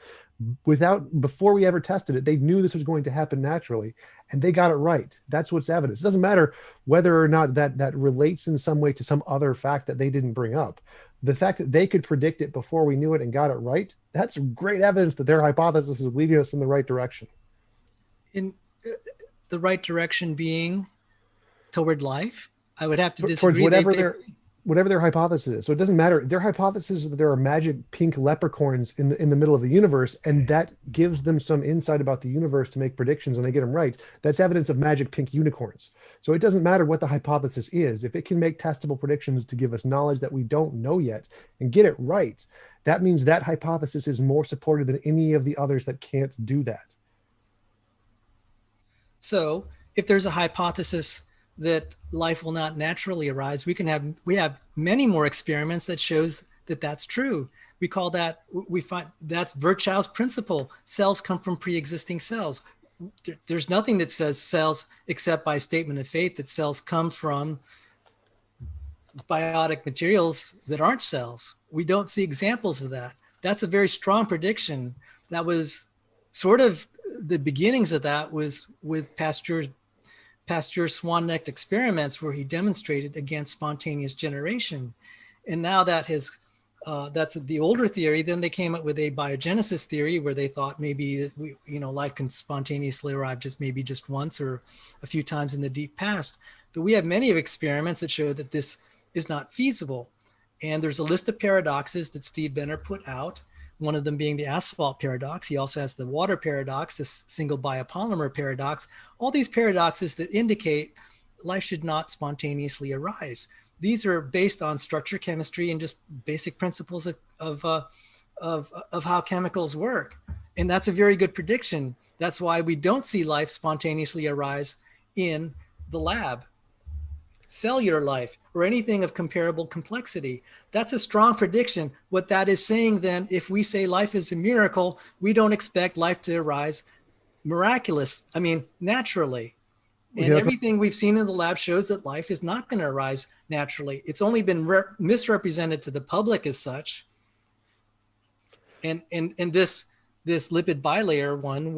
before we ever tested it, they knew this was going to happen naturally, and they got it right. That's what's evidence. It doesn't matter whether or not that relates in some way to some other fact that they didn't bring up. The fact that they could predict it before we knew it and got it right, that's great evidence that their hypothesis is leading us in the right direction. In the right direction being toward life, I would have to disagree. Towards whatever their hypothesis is. So it doesn't matter. Their hypothesis is that there are magic pink leprechauns in the middle of the universe, and that gives them some insight about the universe to make predictions, and they get them right. That's evidence of magic pink unicorns. So it doesn't matter what the hypothesis is. If it can make testable predictions to give us knowledge that we don't know yet and get it right, that means that hypothesis is more supported than any of the others that can't do that. So if there's a hypothesis that life will not naturally arise, we have many more experiments that shows that that's true. We find that's Virchow's principle. Cells come from pre-existing cells. There's nothing that says cells, except by statement of faith, that cells come from biotic materials that aren't cells. We don't see examples of that. That's a very strong prediction. That was sort of the beginnings of that was with Pasteur's swan-necked experiments, where he demonstrated against spontaneous generation. And now that that's the older theory. Then they came up with a biogenesis theory, where they thought maybe life can spontaneously arrive just once or a few times in the deep past. But we have many of experiments that show that this is not feasible. And there's a list of paradoxes that Steve Benner put out, one of them being the asphalt paradox. He also has the water paradox, this single biopolymer paradox, all these paradoxes that indicate life should not spontaneously arise. These are based on structure chemistry and just basic principles of how chemicals work. And that's a very good prediction. That's why we don't see life spontaneously arise in the lab. Cellular life or anything of comparable complexity. That's a strong prediction. What that is saying then, if we say life is a miracle, we don't expect life to arise naturally. And everything we've seen in the lab shows that life is not going to arise naturally. It's only been misrepresented to the public as such. And this lipid bilayer one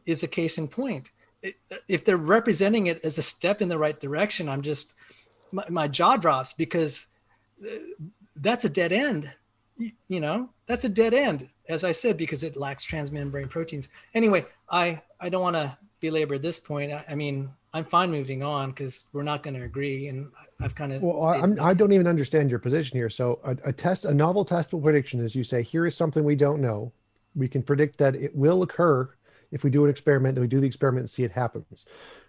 is a case in point. If they're representing it as a step in the right direction, my jaw drops, because that's a dead end. That's a dead end, as I said, because it lacks transmembrane proteins. Anyway, I don't want to belabor this point. I'm fine moving on, because we're not going to agree, and I've kind of. Well, I don't even understand your position here. So a novel testable prediction is, you say, here is something we don't know. We can predict that it will occur if we do an experiment, then we do the experiment and see it happens.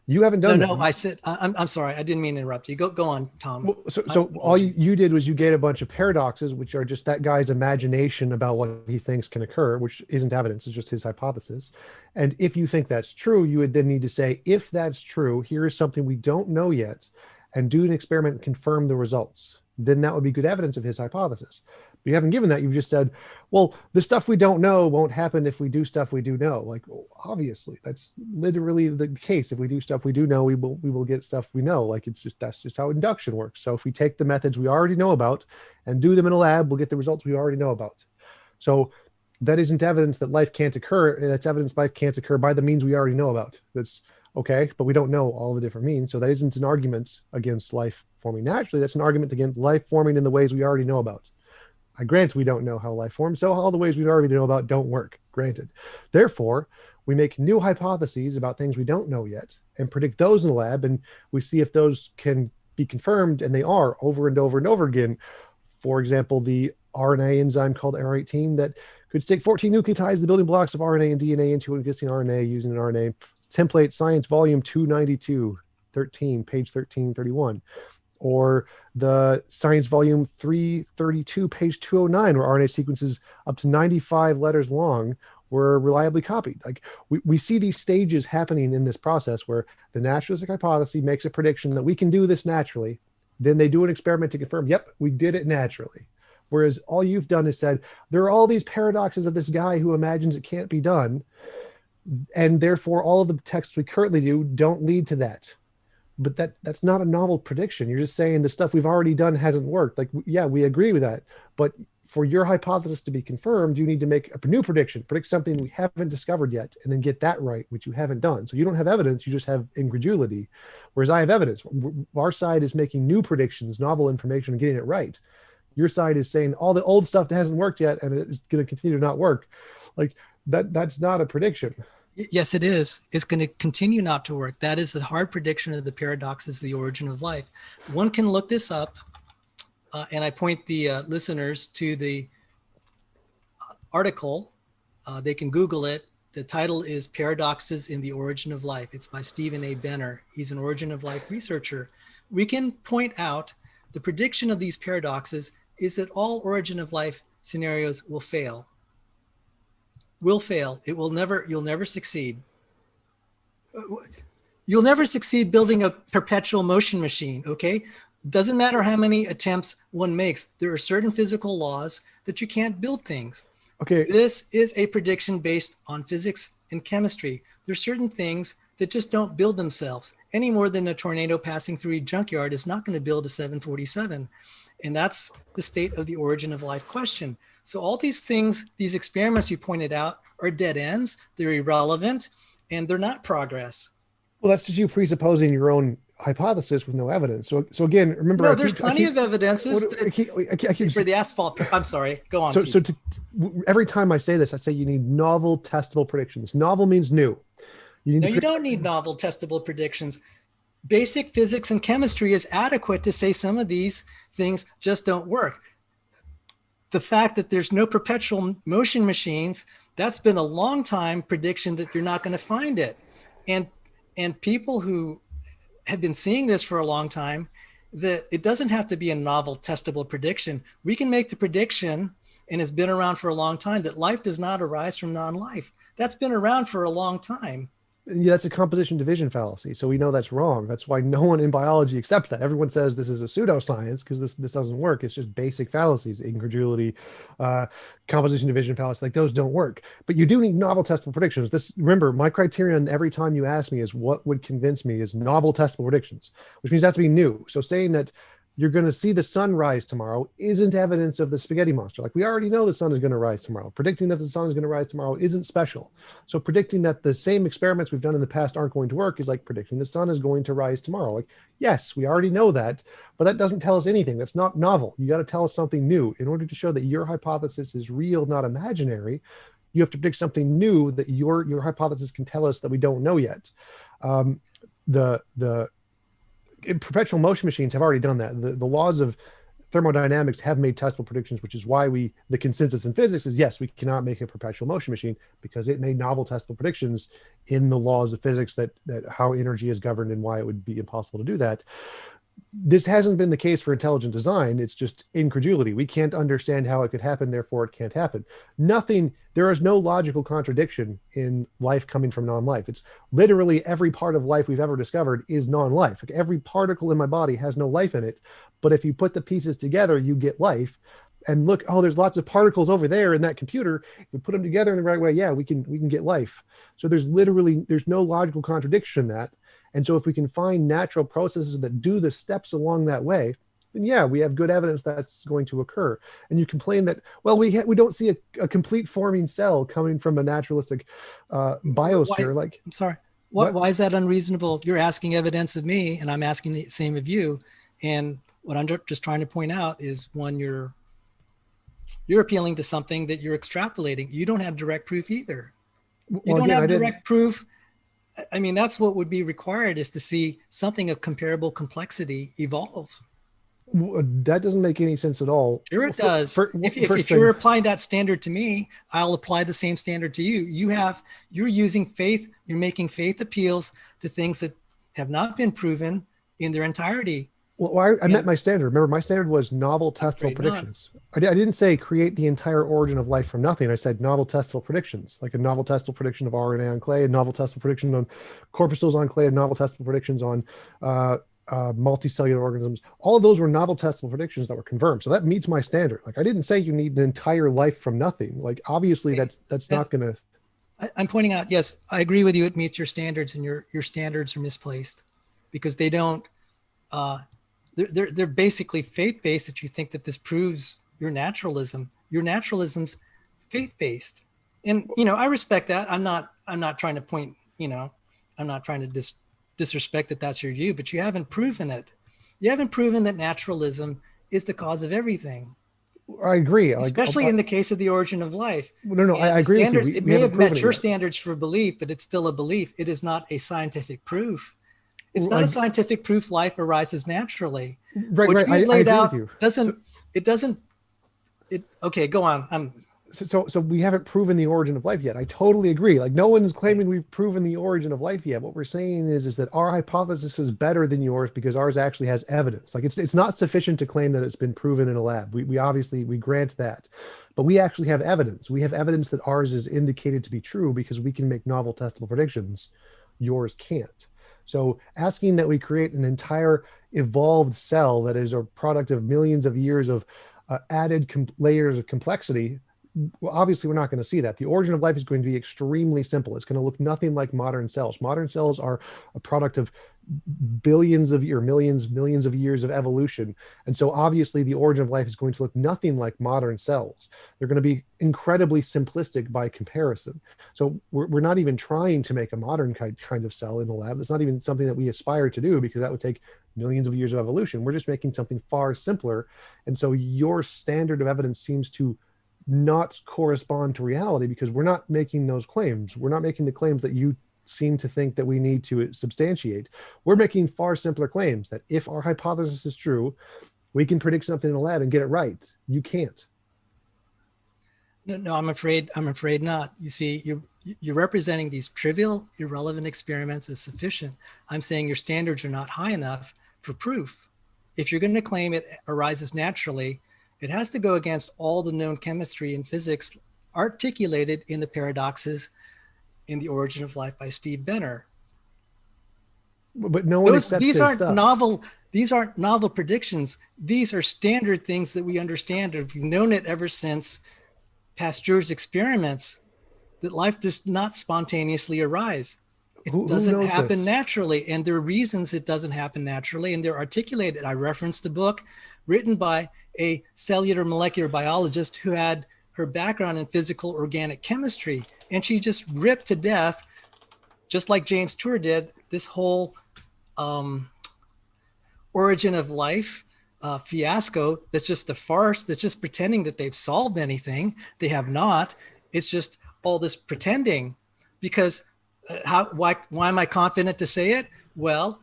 You haven't done that. No, I said, I'm sorry. I didn't mean to interrupt you. Go on, Tom. Well, so all you did was you gave a bunch of paradoxes, which are just that guy's imagination about what he thinks can occur, which isn't evidence. It's just his hypothesis. And if you think that's true, you would then need to say, if that's true, here is something we don't know yet, and do an experiment and confirm the results. Then that would be good evidence of his hypothesis. But you haven't given that. You've just said, well, the stuff we don't know won't happen if we do stuff we do know. Like, well, obviously, that's literally the case. If we do stuff we do know, we will get stuff we know. Like, that's just how induction works. So if we take the methods we already know about and do them in a lab, we'll get the results we already know about. So that isn't evidence that life can't occur. That's evidence life can't occur by the means we already know about. That's okay, but we don't know all the different means. So that isn't an argument against life forming naturally. That's an argument against life forming in the ways we already know about. I grant we don't know how life forms, so all the ways we already know about don't work, granted. Therefore, we make new hypotheses about things we don't know yet and predict those in the lab, and we see if those can be confirmed, and they are over and over and over again. For example, the RNA enzyme called R18 that could stick 14 nucleotides, the building blocks of RNA and DNA, into an existing RNA using an RNA template, Science Volume 292, 13, page 1331. Or the Science Volume 332, page 209, where RNA sequences up to 95 letters long were reliably copied. Like, we see these stages happening in this process where the naturalistic hypothesis makes a prediction that we can do this naturally. Then they do an experiment to confirm, yep, we did it naturally. Whereas all you've done is said, there are all these paradoxes of this guy who imagines it can't be done. And therefore, all of the texts we currently do don't lead to that. But that's not a novel prediction. You're just saying the stuff we've already done hasn't worked. Like, yeah, we agree with that. But for your hypothesis to be confirmed, you need to make a new prediction, predict something we haven't discovered yet, and then get that right, which you haven't done. So you don't have evidence, you just have incredulity. Whereas I have evidence. Our side is making new predictions, novel information, and getting it right. Your side is saying all the old stuff that hasn't worked yet, and it's going to continue to not work. Like that's not a prediction. Yes, it is. It's going to continue not to work. That is the hard prediction of the paradox is the origin of life. One can look this up, and I point the listeners to the article. They can Google it. The title is Paradoxes in the Origin of Life. It's by Stephen A. Benner. He's an origin of life researcher. We can point out the prediction of these paradoxes is that all origin of life scenarios will fail. Will fail. It will never, you'll never succeed. You'll never succeed building a perpetual motion machine, okay? Doesn't matter how many attempts one makes. There are certain physical laws that you can't build things. Okay. This is a prediction based on physics and chemistry. There's certain things that just don't build themselves any more than a tornado passing through a junkyard is not going to build a 747. And that's the state of the origin of life question. So all these things, these experiments you pointed out are dead ends, they're irrelevant, and they're not progress. Well, that's just you presupposing your own hypothesis with no evidence. So again, remember, no, there's plenty of evidences for the asphalt. I'm sorry, go on. So every time I say this, I say you need novel testable predictions. Novel means new. You don't need novel testable predictions. Basic physics and chemistry is adequate to say some of these things just don't work. The fact that there's no perpetual motion machines, that's been a long time prediction that you're not going to find it. And people who have been seeing this for a long time, that it doesn't have to be a novel testable prediction. We can make the prediction, and it's been around for a long time, that life does not arise from non-life. That's been around for a long time. Yeah, that's a composition division fallacy. So we know that's wrong. That's why no one in biology accepts that. Everyone says this is a pseudoscience because this doesn't work. It's just basic fallacies, incredulity, composition division fallacy. Like those don't work. But you do need novel testable predictions. Remember, my criterion every time you ask me is what would convince me is novel testable predictions, which means it has to be new. So saying that you're going to see the sun rise tomorrow isn't evidence of the spaghetti monster. Like we already know the sun is going to rise tomorrow. Predicting that the sun is going to rise tomorrow isn't special. So predicting that the same experiments we've done in the past aren't going to work is like predicting the sun is going to rise tomorrow. Like, yes, we already know that, but that doesn't tell us anything. That's not novel. You got to tell us something new. In order to show that your hypothesis is real, not imaginary, you have to predict something new that your hypothesis can tell us that we don't know yet. Perpetual motion machines have already done that. The laws of thermodynamics have made testable predictions, which is why the consensus in physics is yes, we cannot make a perpetual motion machine because it made novel testable predictions in the laws of physics that how energy is governed and why it would be impossible to do that. This hasn't been the case for intelligent design. It's just incredulity. We can't understand how it could happen, therefore it can't happen. There is no logical contradiction in life coming from non-life. It's literally every part of life we've ever discovered is non-life. Like every particle in my body has no life in it, but if you put the pieces together, you get life. And look, there's lots of particles over there in that computer. If we put them together in the right way, yeah, we can get life. So there's no logical contradiction in that. And so if we can find natural processes that do the steps along that way, then yeah, we have good evidence that's going to occur. And you complain that, well, we don't see a complete forming cell coming from a naturalistic biosphere. I'm sorry. Why is that unreasonable? You're asking evidence of me, and I'm asking the same of you. And what I'm just trying to point out is, one, you're appealing to something that you're extrapolating. You don't have direct proof either. You don't have direct proof. I mean, that's what would be required, is to see something of comparable complexity evolve. That doesn't make any sense at all. Sure it does. If you're applying that standard to me, I'll apply the same standard to you. You're using faith, you're making faith appeals to things that have not been proven in their entirety. Well, I met my standard. Remember, my standard was novel testable predictions. I didn't say create the entire origin of life from nothing. I said novel testable predictions, like a novel testable prediction of RNA on clay, a novel testable prediction on corpuscles on clay, a novel testable predictions on multicellular organisms. All of those were novel testable predictions that were confirmed. So that meets my standard. Like I didn't say you need an entire life from nothing. Like obviously that's not going to. I'm pointing out, yes, I agree with you. It meets your standards, and your standards are misplaced because they don't. They're basically faith-based, that you think that this proves your naturalism. your naturalism's faith-based. And, I respect that. I'm not trying to point, I'm not trying to disrespect that that's your view, but you haven't proven it. You haven't proven that naturalism is the cause of everything. I agree. Especially in the case of the origin of life. No, I agree with you. It may have met your standards for belief, but it's still a belief. It is not a scientific proof. It's not a scientific proof life arises naturally. Right. I agree with you. Okay, go on. So we haven't proven the origin of life yet. I totally agree. Like, no one's claiming we've proven the origin of life yet. What we're saying is that our hypothesis is better than yours because ours actually has evidence. Like, it's not sufficient to claim that it's been proven in a lab. We obviously grant that, but we actually have evidence. We have evidence that ours is indicated to be true because we can make novel testable predictions. Yours can't. So asking that we create an entire evolved cell that is a product of millions of years of added layers of complexity, well, obviously we're not going to see that. The origin of life is going to be extremely simple. It's going to look nothing like modern cells. Modern cells are a product of billions of years, millions of years of evolution. And so obviously the origin of life is going to look nothing like modern cells. They're going to be incredibly simplistic by comparison. So we're not even trying to make a modern kind of cell in the lab. That's not even something that we aspire to do because that would take millions of years of evolution. We're just making something far simpler. And so your standard of evidence seems to not correspond to reality because we're not making those claims. We're not making the claims that you seem to think that we need to substantiate. We're making far simpler claims that if our hypothesis is true, we can predict something in a lab and get it right. You can't. No, I'm afraid not. You see, you're representing these trivial, irrelevant experiments as sufficient. I'm saying your standards are not high enough for proof. If you're going to claim it arises naturally, it has to go against all the known chemistry and physics articulated in the paradoxes in The Origin of Life by Steve Benner. But no one accepts these aren't stuff. novel. These aren't novel predictions. These are standard things that we understand. We've known it ever since Pasteur's experiments, that life does not spontaneously arise. It doesn't happen naturally. And there are reasons it doesn't happen naturally, and they're articulated. I referenced a book written by a cellular molecular biologist who had her background in physical organic chemistry. And she just ripped to death, just like James Tour did, this whole origin of life fiasco that's just a farce, that's just pretending that they've solved anything. They have not. It's just all this pretending. Because why am I confident to say it? Well,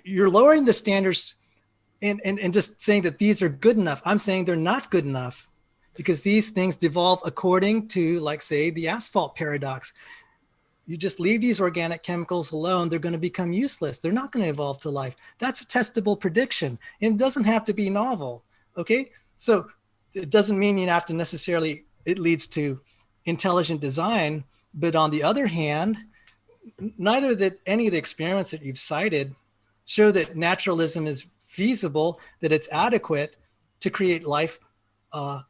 you're lowering the standards and just saying that these are good enough. I'm saying they're not good enough because these things devolve according to, like, say, the asphalt paradox. You just leave these organic chemicals alone, they're going to become useless. They're not going to evolve to life. That's a testable prediction. And it doesn't have to be novel. Okay. So it doesn't mean you have to necessarily, it leads to intelligent design. But on the other hand, neither that any of the experiments that you've cited show that naturalism is feasible, that it's adequate to create life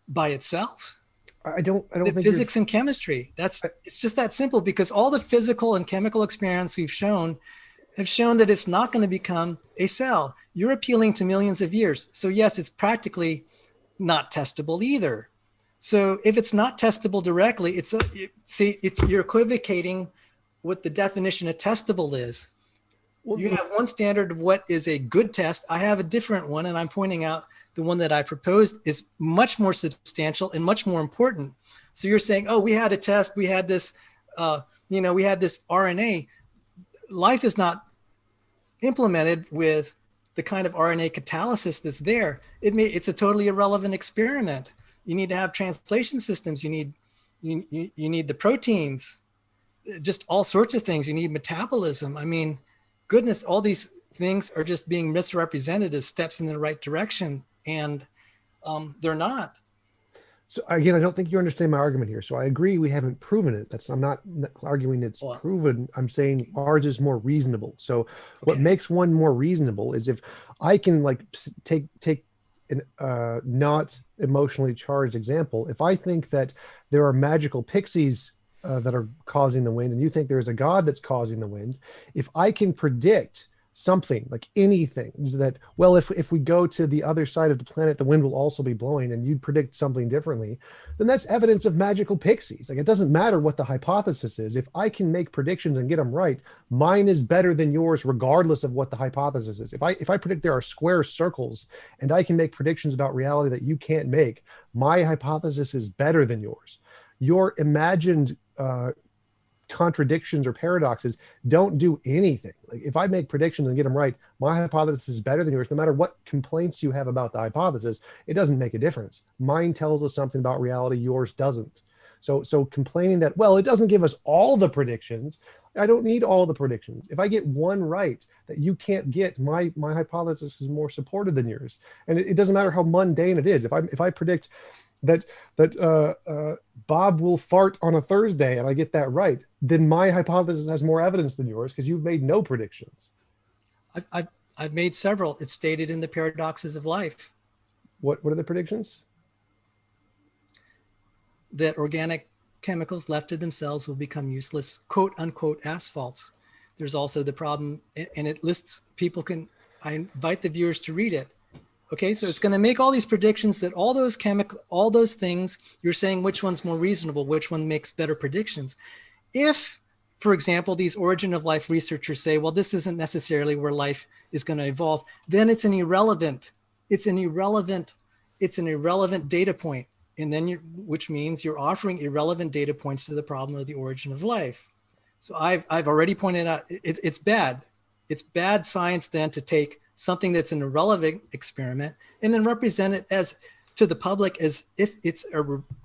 by itself. I don't think physics and chemistry. It's just that simple, because all the physical and chemical experiments we've shown have shown that it's not going to become a cell. You're appealing to millions of years. So yes, it's practically not testable either. So if it's not testable directly, you're equivocating what the definition of testable is. Well, you have one standard of what is a good test. I have a different one, and I'm pointing out the one that I proposed is much more substantial and much more important. So you're saying, oh, we had a test, we had this, we had this RNA. Life is not implemented with the kind of RNA catalysis that's there. It's a totally irrelevant experiment. You need to have translation systems. You need the proteins, just all sorts of things. You need metabolism. I mean, goodness, all these things are just being misrepresented as steps in the right direction, and they're not. So again, I don't think you understand my argument here. So I agree we haven't proven it. I'm not arguing it's proven. I'm saying ours is more reasonable. So what makes one more reasonable is if I can take an not emotionally charged example. If I think that there are magical pixies that are causing the wind, and you think there's a God that's causing the wind, if I can predict something, like anything, is that, well, if we go to the other side of the planet, the wind will also be blowing, and you'd predict something differently, then that's evidence of magical pixies. Like, it doesn't matter what the hypothesis is. If I can make predictions and get them right, mine is better than yours, regardless of what the hypothesis is. If I predict there are square circles and I can make predictions about reality that you can't make, my hypothesis is better than yours. Your imagined contradictions or paradoxes don't do anything. Like, if I make predictions and get them right, my hypothesis is better than yours. No matter what complaints you have about the hypothesis, it doesn't make a difference. Mine tells us something about reality, yours doesn't. So complaining that, well, it doesn't give us all the predictions, I don't need all the predictions. If I get one right that you can't get, my hypothesis is more supported than yours. And it doesn't matter how mundane it is. If I predict that Bob will fart on a Thursday and I get that right, then my hypothesis has more evidence than yours because you've made no predictions. I've made several. It's stated in the paradoxes of life. What are the predictions? That organic chemicals left to themselves will become useless, quote unquote, asphalts. There's also the problem, and it lists, I invite the viewers to read it. Okay, so it's going to make all these predictions that all those things, you're saying which one's more reasonable, which one makes better predictions. If, for example, these origin of life researchers say, well, this isn't necessarily where life is going to evolve, then it's an irrelevant data point. And then which means you're offering irrelevant data points to the problem of the origin of life. So I've already pointed out it's bad. It's bad science then to take something that's an irrelevant experiment and then represent it as to the public as if it's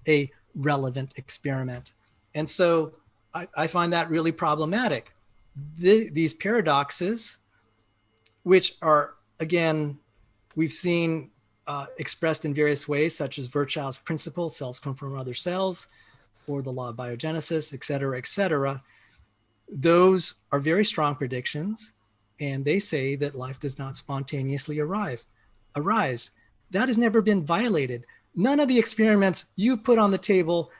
a relevant experiment. And so I find that really problematic. These paradoxes, which are, again, we've seen expressed in various ways, such as Virchow's principle, cells come from other cells, or the law of biogenesis, et cetera, et cetera. Those are very strong predictions, and they say that life does not spontaneously arise. That has never been violated. None of the experiments you put on the table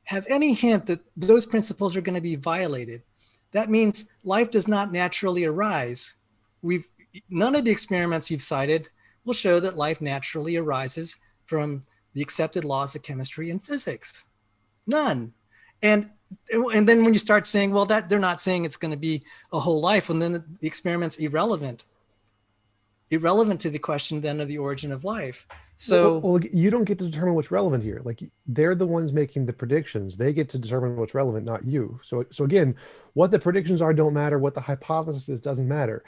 have any hint that those principles are going to be violated. That means life does not naturally arise. None of the experiments you've cited will show that life naturally arises from the accepted laws of chemistry and physics. None. And then when you start saying, well, that they're not saying it's going to be a whole life, and then the experiment's irrelevant to the question then of the origin of life. So well, you don't get to determine what's relevant here. Like, they're the ones making the predictions. They get to determine what's relevant, not you. So again, what the predictions are don't matter. What the hypothesis is doesn't matter.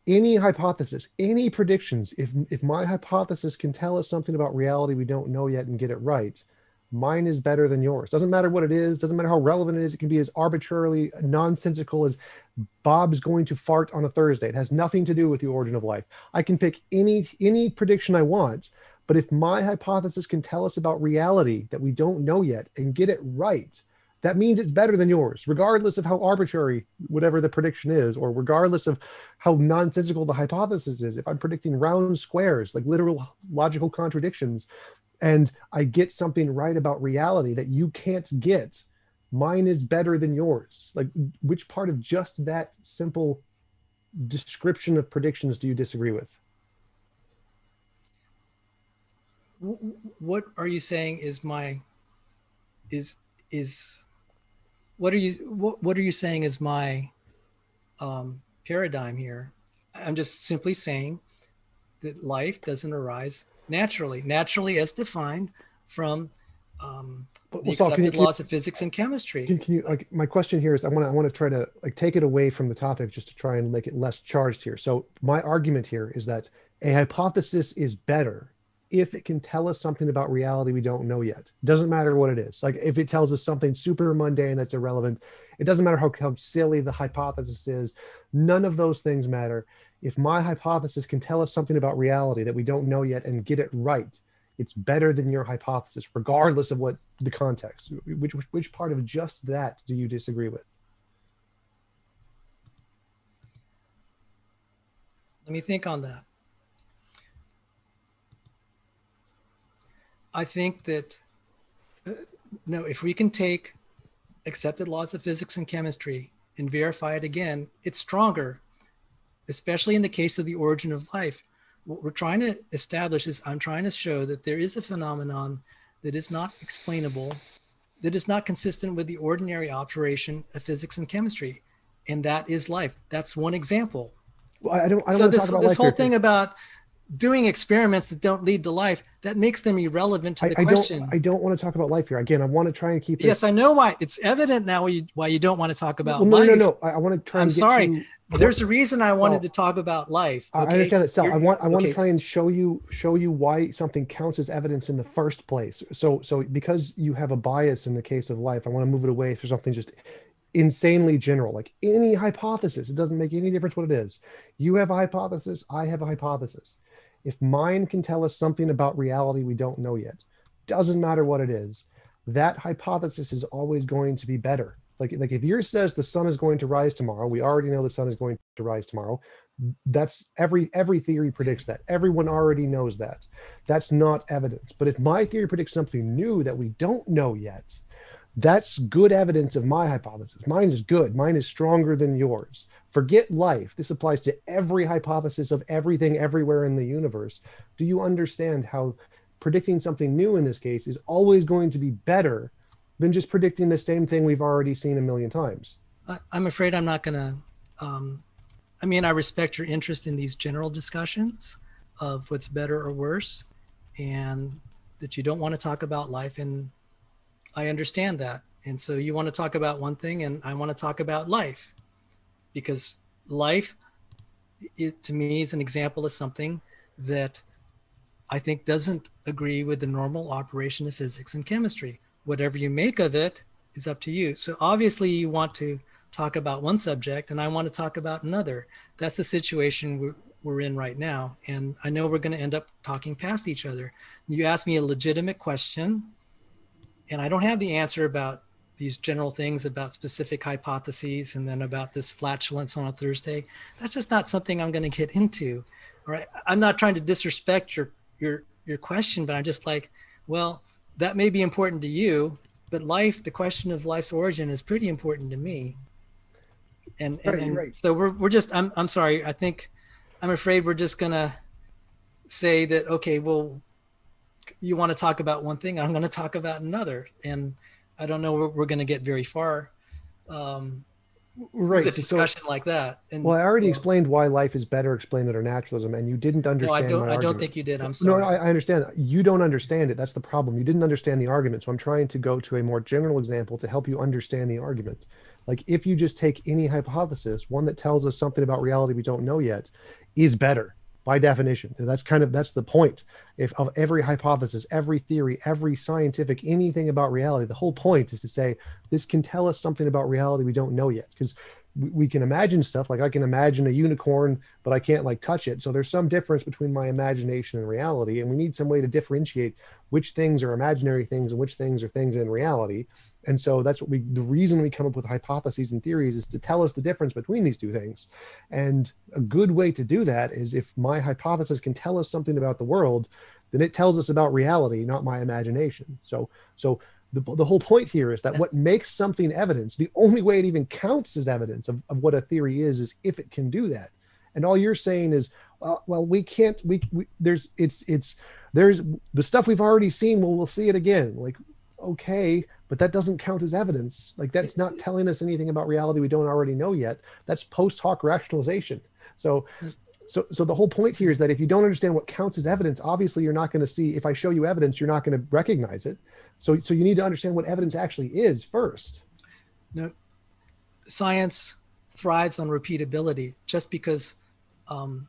Any hypothesis, any predictions, if my hypothesis can tell us something about reality we don't know yet and get it right, mine is better than yours. Doesn't matter what it is, doesn't matter how relevant it is. It can be as arbitrarily nonsensical as Bob's going to fart on a Thursday. It has nothing to do with the origin of life. I can pick any prediction I want, but if my hypothesis can tell us about reality that we don't know yet and get it right, that means it's better than yours, regardless of how arbitrary whatever the prediction is, or regardless of how nonsensical the hypothesis is. If I'm predicting round squares, like literal logical contradictions, and I get something right about reality that you can't get, mine is better than yours. Like, which part of just that simple description of predictions do you disagree with? What are you saying is what are you saying is my paradigm here? I'm just simply saying that life doesn't arise naturally as defined from the accepted laws of physics and chemistry. Can you, like, my question here is, I want to try to, like, take it away from the topic just to try and make it less charged here. So my argument here is that a hypothesis is better if it can tell us something about reality we don't know yet. Doesn't matter what it is. Like, if it tells us something super mundane that's irrelevant, it doesn't matter how silly the hypothesis is. None of those things matter. If my hypothesis can tell us something about reality that we don't know yet and get it right, it's better than your hypothesis, regardless of what the context. Which part of just that do you disagree with? Let me think on that. I think that, no, if we can take accepted laws of physics and chemistry and verify it again, it's stronger. especially in the case of the origin of life, what we're trying to establish is I'm trying to show that there is a phenomenon that is not explainable, that is not consistent with the ordinary operation of physics and chemistry. And that is life. That's one example. Well, I don't So want to talk about this life whole here. thing about doing experiments that don't lead to life, that makes them irrelevant to the question. I don't want to talk about life here. Again, I want to try and keep it. Yes, I know why. It's evident now why you don't want to talk about Well, no, life. no. I want to try I'm and get sorry. to. There's a reason I wanted to talk about life. I Okay? understand that. Sal, I want okay, to try and show you why something counts as evidence in the first place. So because you have a bias in the case of life, I want to move it away for something just insanely general, like any hypothesis. It doesn't make any difference what it is. You have a hypothesis, I have a hypothesis. If mine can tell us something about reality we don't know yet, doesn't matter what it is, that hypothesis is always going to be better. Like if yours says the sun is going to rise tomorrow, we already know the sun is going to rise tomorrow. That's every theory predicts that. Everyone already knows that. That's not evidence. But if my theory predicts something new that we don't know yet, that's good evidence of my hypothesis. Mine is good. Mine is stronger than yours. Forget life. This applies to every hypothesis of everything everywhere in the universe. Do you understand how predicting something new in this case is always going to be better than just predicting the same thing we've already seen a million times? I'm afraid I'm not going to. I respect your interest in these general discussions of what's better or worse, and that you don't want to talk about life. And I understand that. And so you want to talk about one thing, and I want to talk about life, because life, to me, is an example of something that I think doesn't agree with the normal operation of physics and chemistry. Whatever you make of it is up to you. So obviously you want to talk about one subject and I want to talk about another. That's the situation we're in right now. And I know we're going to end up talking past each other. You asked me a legitimate question, and I don't have the answer about these general things about specific hypotheses and then about this flatulence on a Thursday. That's just not something I'm going to get into. All right. I'm not trying to disrespect your question, but I'm just like, well, that may be important to you, but life, the question of life's origin is pretty important to me. And Right. So we're just, I'm sorry. I'm afraid we're just going to say that, okay, well, you want to talk about one thing, I'm going to talk about another. And I don't know we're going to get very far. Right. With a discussion like that. And, well, I already explained why life is better explained under naturalism, and you didn't understand my argument. I don't think you did. I'm sorry. No, I understand that. You don't understand it. That's the problem. You didn't understand the argument. So I'm trying to go to a more general example to help you understand the argument. Like if you just take any hypothesis, one that tells us something about reality we don't know yet, is better by definition. That's the point. If of every hypothesis, every theory, every scientific, anything about reality, the whole point is to say this can tell us something about reality we don't know yet. Because we can imagine stuff, like I can imagine a unicorn, but I can't like touch it. So there's some difference between my imagination and reality, and we need some way to differentiate which things are imaginary things and which things are things in reality. And so that's what the reason we come up with hypotheses and theories is to tell us the difference between these two things. And a good way to do that is if my hypothesis can tell us something about the world, then it tells us about reality, not my imagination. So the whole point here is that what makes something evidence, the only way it even counts as evidence of what a theory is if it can do that. And all you're saying is, well, we can't, there's the stuff we've already seen, we'll see it again. Like, okay, but that doesn't count as evidence. Like that's not telling us anything about reality we don't already know yet. That's post hoc rationalization. So the whole point here is that if you don't understand what counts as evidence, obviously you're not going to see, if I show you evidence, you're not going to recognize it. So you need to understand what evidence actually is first. No, science thrives on repeatability. Just because an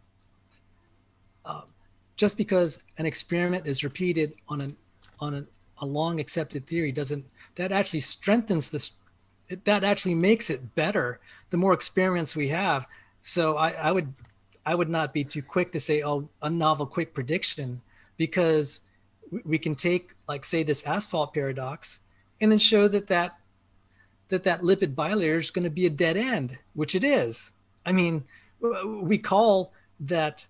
experiment is repeated on a long accepted theory that actually strengthens this. That actually makes it better. The more experiments we have. So I would not be too quick to say, oh, a novel quick prediction, because we can take, like, say, this asphalt paradox and then show that lipid bilayer is going to be a dead end, which it is. I mean, we call that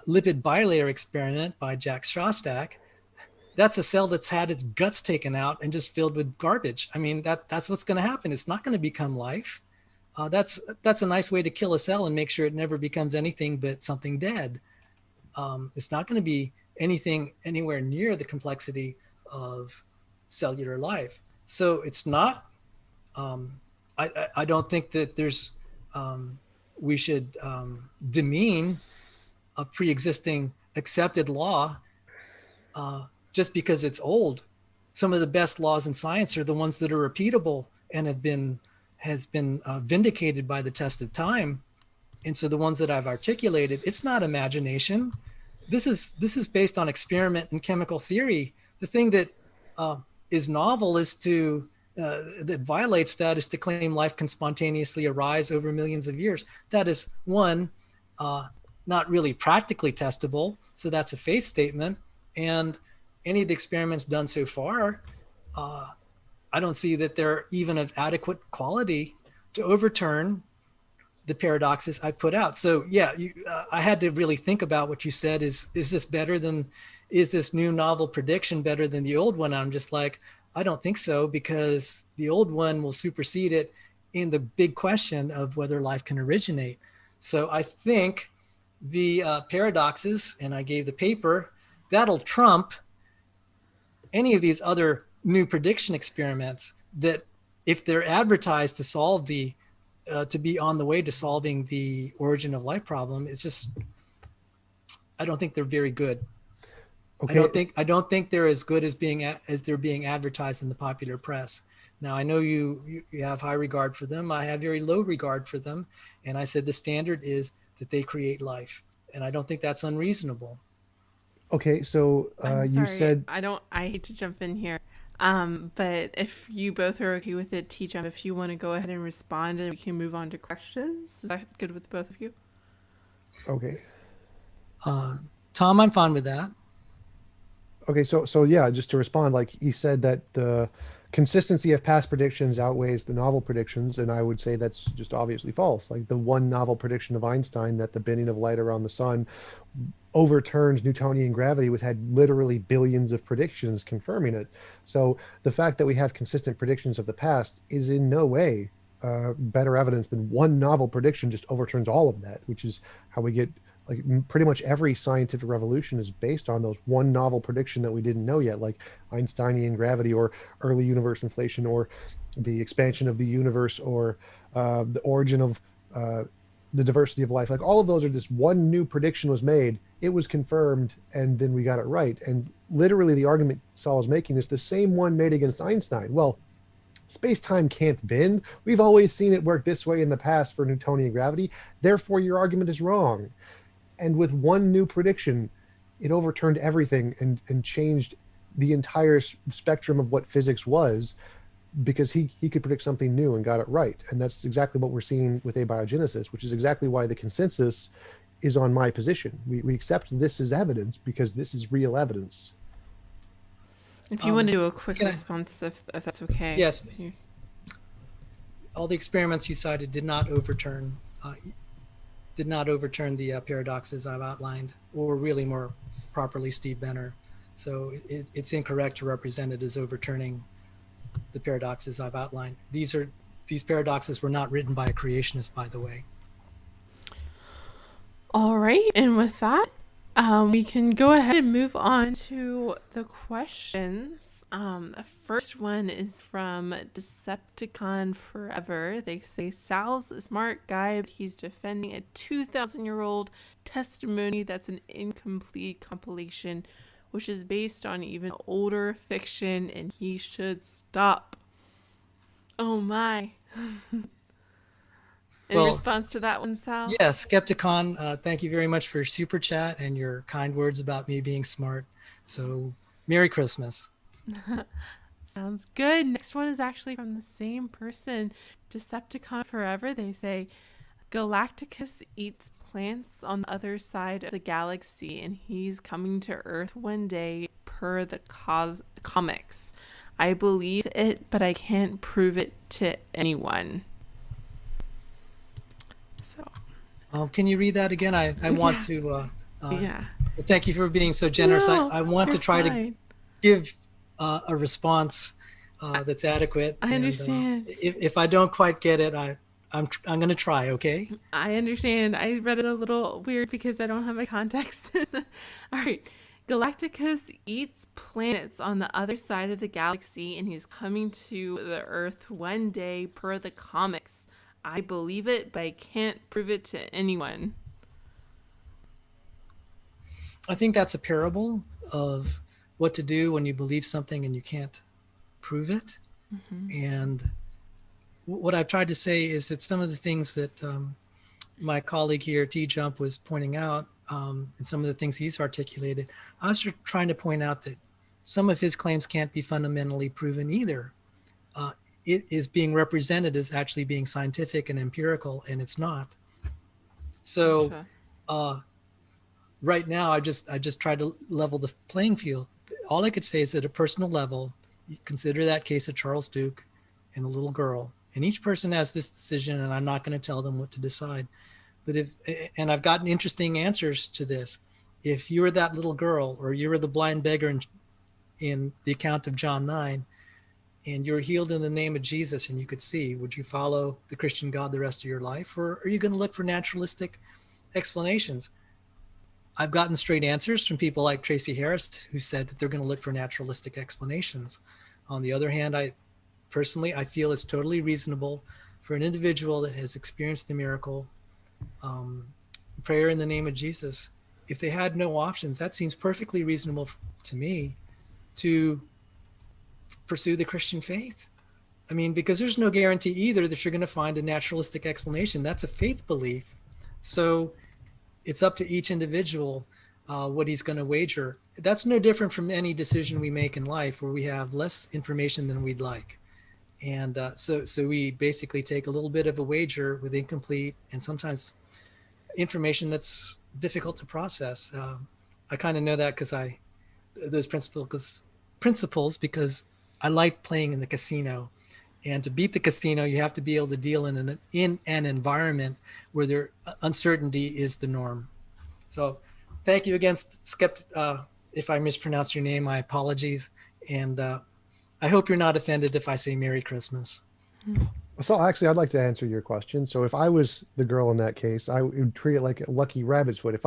lipid bilayer experiment by Jack Szostak, that's a cell that's had its guts taken out and just filled with garbage. I mean, that's what's going to happen. It's not going to become life. that's a nice way to kill a cell and make sure it never becomes anything but something dead. It's not going to be anything anywhere near the complexity of cellular life. So it's not, I don't think that we should demean a pre-existing accepted law just because it's old. Some of the best laws in science are the ones that are repeatable and has been vindicated by the test of time. And so the ones that I've articulated, it's not imagination. This is based on experiment and chemical theory. The thing that is novel is that violates that is to claim life can spontaneously arise over millions of years. That is one, not really practically testable. So that's a faith statement. And any of the experiments done so far, I don't see that they're even of adequate quality to overturn the paradoxes I put out. So yeah, I had to really think about what you said. Is this new novel prediction better than the old one? I'm just like, I don't think so, because the old one will supersede it in the big question of whether life can originate. So I think the paradoxes, and I gave the paper, that'll trump any of these other new prediction experiments that, if they're advertised to solve to be on the way to solving the origin of life problem, it's just, I don't think they're very good. Okay. I don't think they're as good as they're being advertised in the popular press. Now, I know you have high regard for them. I have very low regard for them. And I said the standard is that they create life. And I don't think that's unreasonable. Okay, so you said... I hate to jump in here. But if you both are okay with it, TJump, if you want to go ahead and respond, and we can move on to questions. Is that good with both of you? Okay. Tom, I'm fine with that. Okay, so yeah, just to respond, like he said that the consistency of past predictions outweighs the novel predictions, and I would say that's just obviously false. Like the one novel prediction of Einstein, that the bending of light around the sun overturns Newtonian gravity, with had literally billions of predictions confirming it. So the fact that we have consistent predictions of the past is in no way better evidence than one novel prediction just overturns all of that, which is how we get, like, pretty much every scientific revolution is based on those one novel prediction that we didn't know yet, like Einsteinian gravity, or early universe inflation, or the expansion of the universe, or the origin of the diversity of life. Like, all of those are just one new prediction was made, it was confirmed, and then we got it right. And literally the argument Saul was making is the same one made against Einstein. Well, space-time can't bend. We've always seen it work this way in the past for Newtonian gravity. Therefore, your argument is wrong. And with one new prediction, it overturned everything and changed the entire spectrum of what physics was, because he could predict something new and got it right. And that's exactly what we're seeing with abiogenesis, which is exactly why the consensus is on my position. We accept this as evidence because this is real evidence. If you want to do a quick response, if that's okay. Yes. All the experiments you cited did not overturn the paradoxes I've outlined, or really more properly, Steve Benner. So it's incorrect to represent it as overturning the paradoxes I've outlined. These paradoxes were not written by a creationist, by the way. All right, and with that, we can go ahead and move on to the questions. The first one is from Decepticon Forever. They say, Sal's a smart guy, but he's defending a 2,000-year-old testimony that's an incomplete compilation, which is based on even older fiction, and he should stop. Oh my. In response to that one, Sal? Yeah, Skepticon, thank you very much for your super chat and your kind words about me being smart. So, Merry Christmas. Sounds good. Next one is actually from the same person, Decepticon Forever. They say, Galacticus eats plants on the other side of the galaxy, and he's coming to Earth one day per the comics. I believe it, but I can't prove it to anyone. So, can you read that again? I want to. Yeah. Thank you for being so generous. No, I want to try to give a response that's adequate. I understand. If I don't quite get it, I'm going to try. Okay. I understand. I read it a little weird because I don't have my context. All right. Galacticus eats planets on the other side of the galaxy, and he's coming to the Earth one day per the comics. I believe it, but I can't prove it to anyone. I think that's a parable of what to do when you believe something and you can't prove it. And what I've tried to say is that some of the things that my colleague here, TJump, was pointing out, and some of the things he's articulated, I was trying to point out that some of his claims can't be fundamentally proven either. It is being represented as actually being scientific and empirical, and it's not. So Gotcha. right now, I just tried to level the playing field. All I could say is that at a personal level, you consider that case of Charles Duke and a little girl, and each person has this decision, and I'm not going to tell them what to decide. But and I've gotten interesting answers to this. If you were that little girl, or you were the blind beggar in the account of John 9, and you were healed in the name of Jesus and you could see, would you follow the Christian God the rest of your life? Or are you going to look for naturalistic explanations? I've gotten straight answers from people like Tracy Harris, who said that they're going to look for naturalistic explanations. On the other hand, I feel it's totally reasonable for an individual that has experienced the miracle, prayer in the name of Jesus, if they had no options, that seems perfectly reasonable to me to pursue the Christian faith. I mean, because there's no guarantee either that you're going to find a naturalistic explanation. That's a faith belief. So it's up to each individual what he's going to wager. That's no different from any decision we make in life where we have less information than we'd like. And so we basically take a little bit of a wager with incomplete and sometimes information that's difficult to process. I kind of know that because those principles because I like playing in the casino. And to beat the casino, you have to be able to deal in an environment where uncertainty is the norm. So thank you again, if I mispronounced your name, my apologies. And I hope you're not offended if I say Merry Christmas. So actually, I'd like to answer your question. So if I was the girl in that case, I would treat it like a lucky rabbit's foot.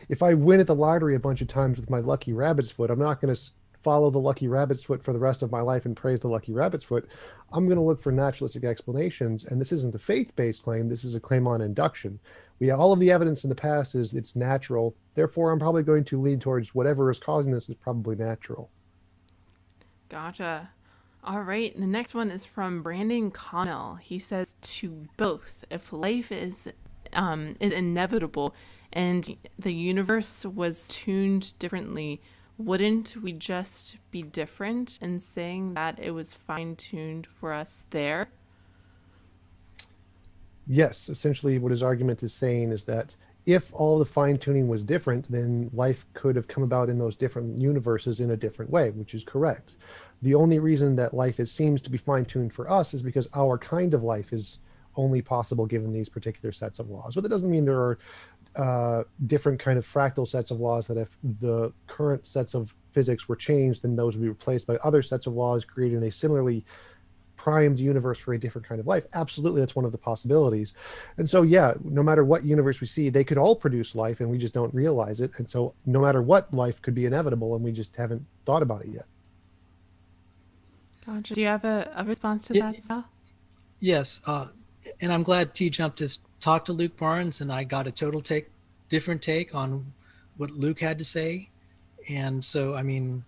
If I win at the lottery a bunch of times with my lucky rabbit's foot, I'm not going to follow the lucky rabbit's foot for the rest of my life and praise the lucky rabbit's foot. I'm going to look for naturalistic explanations. And this isn't a faith-based claim. This is a claim on induction. All of the evidence in the past is it's natural. Therefore, I'm probably going to lean towards whatever is causing this is probably natural. Gotcha. All right. The next one is from Brandon Connell. He says to both, if life is inevitable and the universe was tuned differently, wouldn't we just be different in saying that it was fine-tuned for us there? Yes, essentially what his argument is saying is that if all the fine-tuning was different, then life could have come about in those different universes in a different way, which is correct. The only reason that life seems to be fine-tuned for us is because our kind of life is only possible given these particular sets of laws. But that doesn't mean there are different kind of fractal sets of laws that if the current sets of physics were changed, then those would be replaced by other sets of laws creating a similarly primed universe for a different kind of life. Absolutely, that's one of the possibilities. And so, yeah, no matter what universe we see, they could all produce life and we just don't realize it. And so no matter what, life could be inevitable and we just haven't thought about it yet. Gotcha. Do you have a response to that, Sal? Yes. And I'm glad TJump just talked to Luke Barnes and I got a different take on what Luke had to say. And so, I mean,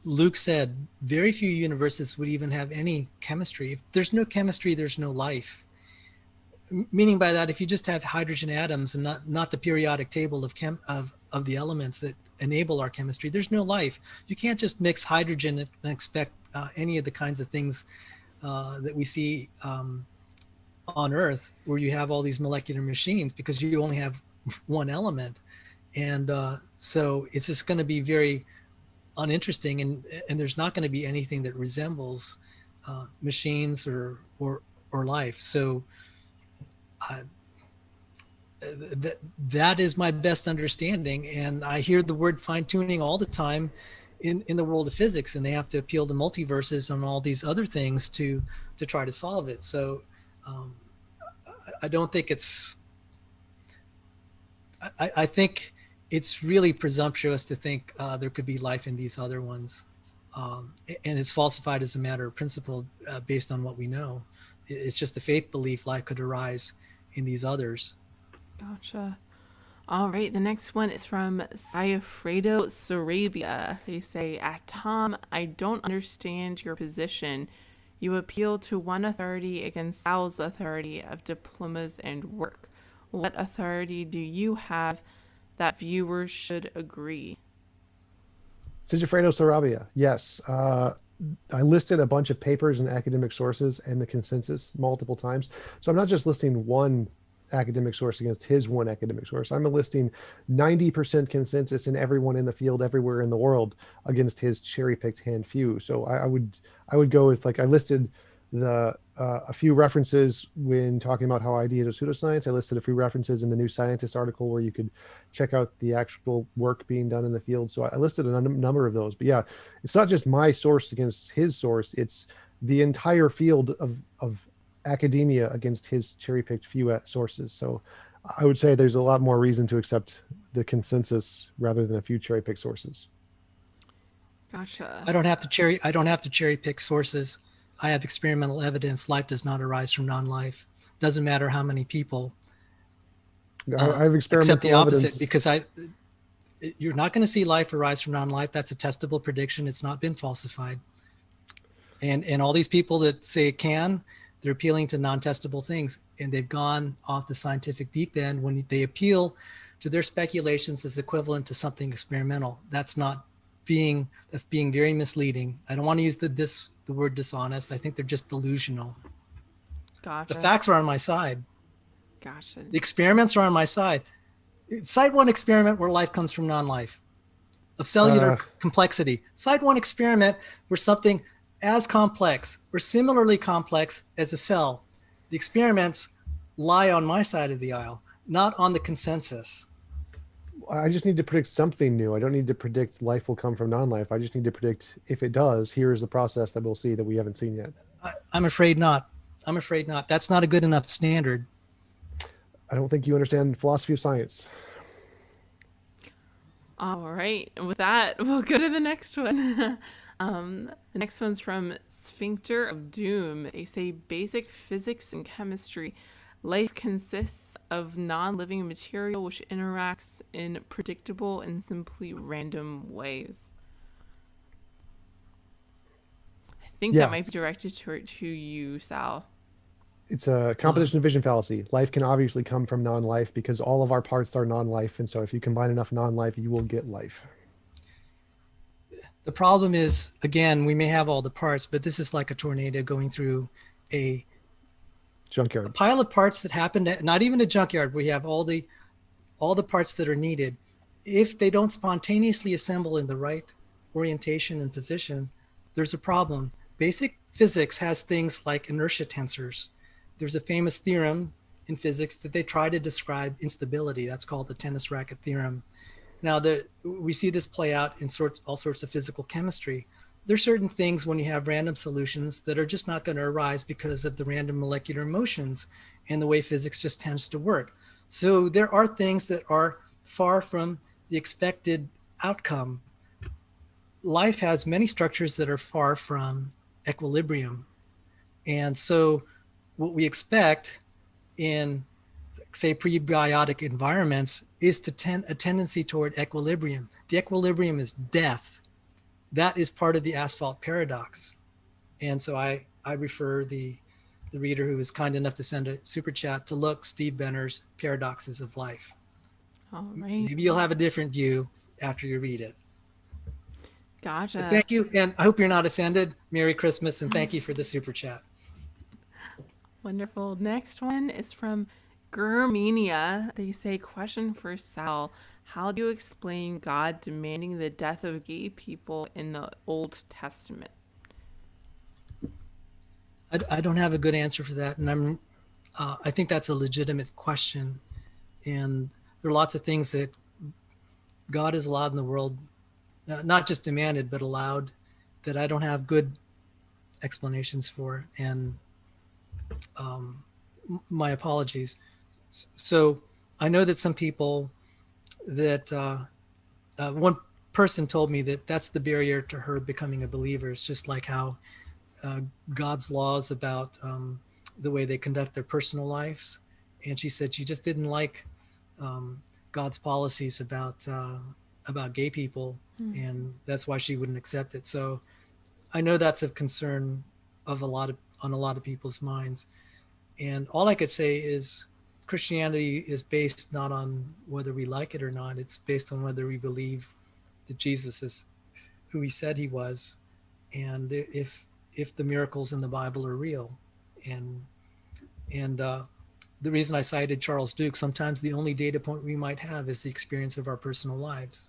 Luke said very few universes would even have any chemistry. If there's no chemistry, there's no life. Meaning by that, if you just have hydrogen atoms and not the periodic table of the elements that enable our chemistry, there's no life. You can't just mix hydrogen and expect any of the kinds of things that we see on Earth, where you have all these molecular machines, because you only have one element. And so it's just going to be very uninteresting, and there's not going to be anything that resembles machines or life. So that is my best understanding. And I hear the word fine-tuning all the time in the world of physics, and they have to appeal to multiverses and all these other things to try to solve it. So Um, I don't think it's, I think it's really presumptuous to think there could be life in these other ones. And it's falsified as a matter of principle based on what we know. It's just a faith belief life could arise in these others. Gotcha. All right, the next one is from Sayafredo Sarabia. They say, at Tom, I don't understand your position. You appeal to one authority against Sal's authority of diplomas and work. What authority do you have that viewers should agree? Sigifredo Sarabia, yes. I listed a bunch of papers and academic sources and the consensus multiple times. So I'm not just listing one academic source against his one academic source. I'm listing 90% consensus in everyone in the field everywhere in the world against his cherry-picked hand few. So I would go with, like, I listed the a few references when talking about how ideas are pseudoscience. I listed a few references in the New Scientist article where you could check out the actual work being done in the field. So I listed a number of those. But yeah, it's not just my source against his source. It's the entire field of academia against his cherry-picked few sources. So I would say there's a lot more reason to accept the consensus rather than a few cherry-picked sources. Gotcha. I don't have to cherry pick sources. I have experimental evidence. Life does not arise from non-life. Doesn't matter how many people. I have experimental except the opposite, evidence. because you're not going to see life arise from non-life. That's a testable prediction. It's not been falsified. And all these people that say it can, they're appealing to non-testable things, and they've gone off the scientific deep end when they appeal to their speculations as equivalent to something experimental. That's being very misleading. I don't want to use the word dishonest. I think they're just delusional. Gotcha. The facts are on my side. Gotcha. The experiments are on my side. Cite one experiment where life comes from non-life, of cellular complexity. Cite one experiment where something as complex or similarly complex as a cell. The experiments lie on my side of the aisle, not on the consensus. I just need to predict something new. I don't need to predict life will come from non-life. I just need to predict, if it does, here is the process that we'll see that we haven't seen yet. I'm afraid not. That's not a good enough standard. I don't think you understand philosophy of science. All right. With that, we'll go to the next one. The next one's from Sphincter of Doom. They say, basic physics and chemistry. Life consists of non-living material which interacts in predictable and simply random ways. I think that might be directed to you, Sal. It's a composition of vision fallacy. Life can obviously come from non-life because all of our parts are non-life. And so if you combine enough non-life, you will get life. The problem is, again, we may have all the parts, but this is like a tornado going through a junkyard. A pile of parts that happened at, not even a junkyard. We have all the parts that are needed. If they don't spontaneously assemble in the right orientation and position, there's a problem. Basic physics has things like inertia tensors. There's a famous theorem in physics that they try to describe instability. That's called the tennis racket theorem. Now, we see this play out in all sorts of physical chemistry. There's certain things when you have random solutions that are just not going to arise because of the random molecular motions and the way physics just tends to work. So there are things that are far from the expected outcome. Life has many structures that are far from equilibrium. And so what we expect in, say, prebiotic environments is a tendency toward equilibrium. The equilibrium is death. That is part of the asphalt paradox. And so I refer the reader who was kind enough to send a super chat to look Steve Benner's Paradoxes of Life. All right. Maybe you'll have a different view after you read it. Gotcha. But thank you. And I hope you're not offended. Merry Christmas. And thank you for the super chat. Wonderful. Next one is from Germania. They say, question for Sal. How do you explain God demanding the death of gay people in the Old Testament? I don't have a good answer for that. And I think that's a legitimate question. And there are lots of things that God has allowed in the world, not just demanded, but allowed, that I don't have good explanations for. And my apologies. So I know that some people that one person told me that that's the barrier to her becoming a believer. It's just like how uh, God's laws about the way they conduct their personal lives. And she said she just didn't like God's policies about gay people, and that's why she wouldn't accept it. So I know that's a concern of on a lot of people's minds. And all I could say is Christianity is based not on whether we like it or not. It's based on whether we believe that Jesus is who he said he was, and if the miracles in the Bible are real. And the reason I cited Charles Duke, sometimes the only data point we might have is the experience of our personal lives.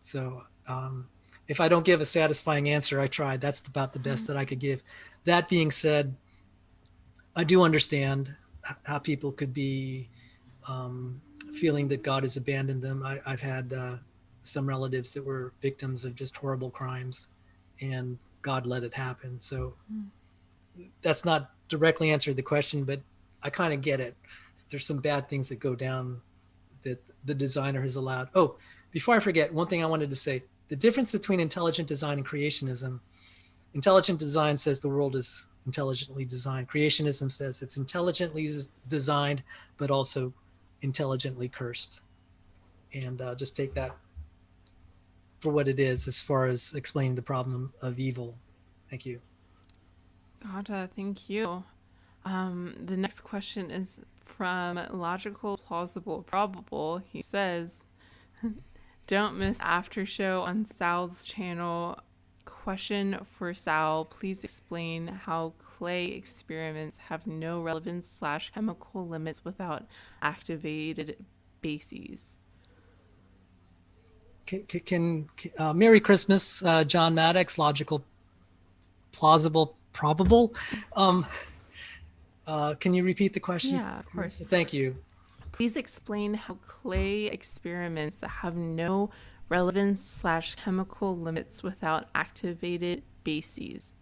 So if I don't give a satisfying answer, I tried. That's about the best that I could give. That being said, I do understand how people could be feeling that God has abandoned them. I've had some relatives that were victims of just horrible crimes, and God let it happen. So that's not directly answered the question, but I kind of get it. There's some bad things that go down that the designer has allowed. Oh, before I forget, one thing I wanted to say, the difference between intelligent design and creationism. Intelligent design says the world is intelligently designed. Creationism says it's intelligently designed, but also intelligently cursed. And just take that for what it is as far as explaining the problem of evil. Thank you. Gotcha. Thank you. The next question is from Logical, Plausible, Probable. He says, don't miss after show on Sal's channel. Question for Sal. Please explain how clay experiments have no relevance / chemical limits without activated bases. Can Merry Christmas, John Maddox, Logical, Plausible, Probable. Can you repeat the question? Yeah, of course. Thank you. Please explain how clay experiments have no relevance / chemical limits without activated bases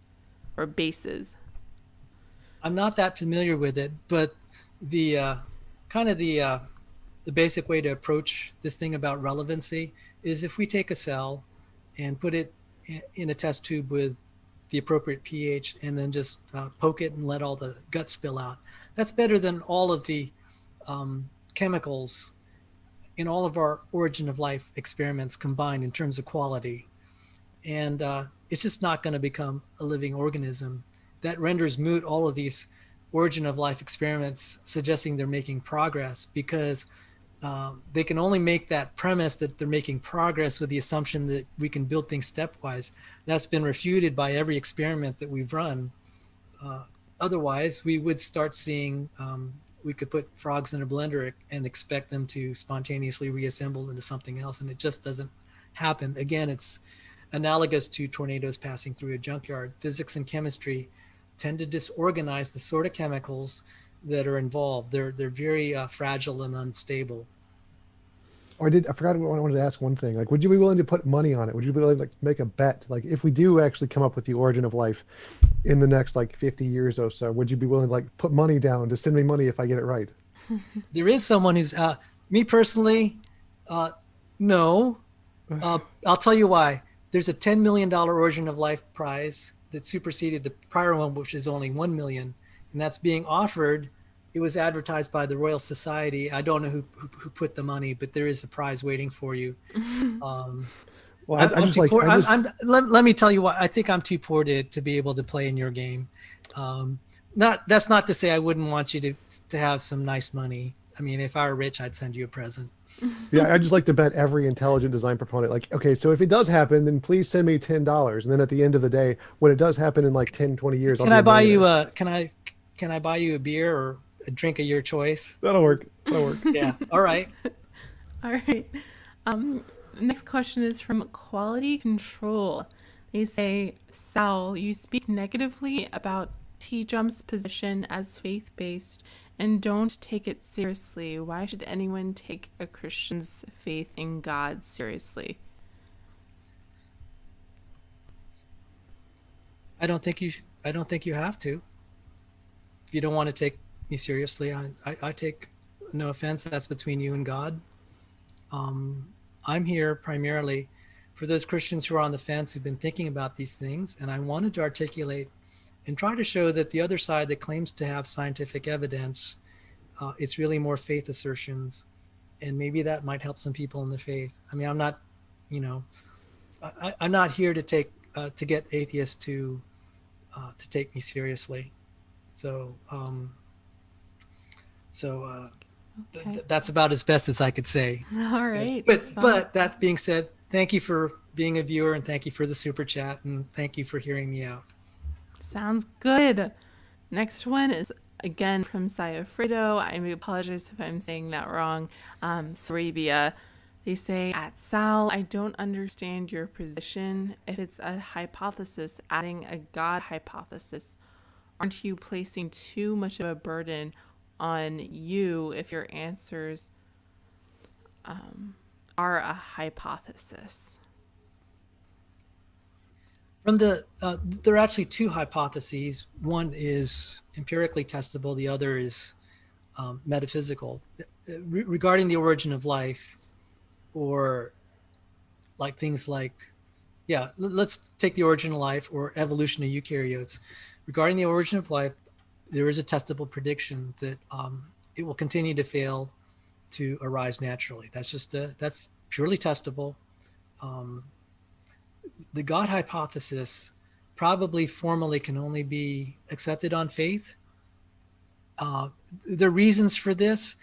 or bases. I'm not that familiar with it, but the kind of the basic way to approach this thing about relevancy is if we take a cell and put it in a test tube with the appropriate pH and then just poke it and let all the gut spill out. That's better than all of the chemicals in all of our origin of life experiments combined in terms of quality. And it's just not going to become a living organism. That renders moot all of these origin of life experiments suggesting they're making progress, because they can only make that premise that they're making progress with the assumption that we can build things stepwise. That's been refuted by every experiment that we've run. Otherwise, we would start seeing, we could put frogs in a blender and expect them to spontaneously reassemble into something else, and it just doesn't happen. Again, it's analogous to tornadoes passing through a junkyard. Physics and chemistry tend to disorganize the sort of chemicals that are involved. They're very fragile and unstable. I forgot what I wanted to ask one thing. Like, would you be willing to put money on it? Would you be willing to make a bet? Like, if we do actually come up with the origin of life in the next 50 years or so, would you be willing to put money down to send me money if I get it right? There is someone who's, me personally, no. I'll tell you why. There's a $10 million origin of life prize that superseded the prior one, which is only 1 million. And that's being offered. It was advertised by the Royal Society. I don't know who put the money, but there is a prize waiting for you. Well, let me tell you what, I think I'm too poor to be able to play in your game. That's not to say I wouldn't want you to have some nice money. I mean, if I were rich, I'd send you a present. Yeah, I just like to bet every intelligent design proponent, okay, so if it does happen, then please send me $10. And then at the end of the day, when it does happen in 10, 20 years, can I buy you a beer or a drink of your choice? That'll work. Yeah. All right. All right. Next question is from Quality Control. They say, Sal, you speak negatively about TJump's position as faith-based and don't take it seriously. Why should anyone take a Christian's faith in God seriously? I don't think you have to. If you don't want to take me seriously. I take no offense. That's between you and God. I'm here primarily for those Christians who are on the fence, who've been thinking about these things. And I wanted to articulate and try to show that the other side that claims to have scientific evidence, it's really more faith assertions. And maybe that might help some people in the faith. I mean, I'm not, I'm not here to get atheists to take me seriously. So, Okay. that's about as best as I could say. All right. that's fine. But that being said, thank you for being a viewer, and thank you for the super chat, and thank you for hearing me out. Sounds good. Next one is again from Sayafredo. I apologize if I'm saying that wrong. Sarabia. They say, at Sal, I don't understand your position. If it's a hypothesis, adding a God hypothesis, aren't you placing too much of a burden on you if your answers are a hypothesis? From there are actually two hypotheses. One is empirically testable. The other is metaphysical. Regarding the origin of life, or like things like, let's take the origin of life or evolution of eukaryotes. Regarding the origin of life, there is a testable prediction that it will continue to fail to arise naturally. That's purely testable. The God hypothesis probably formally can only be accepted on faith. The reasons for this,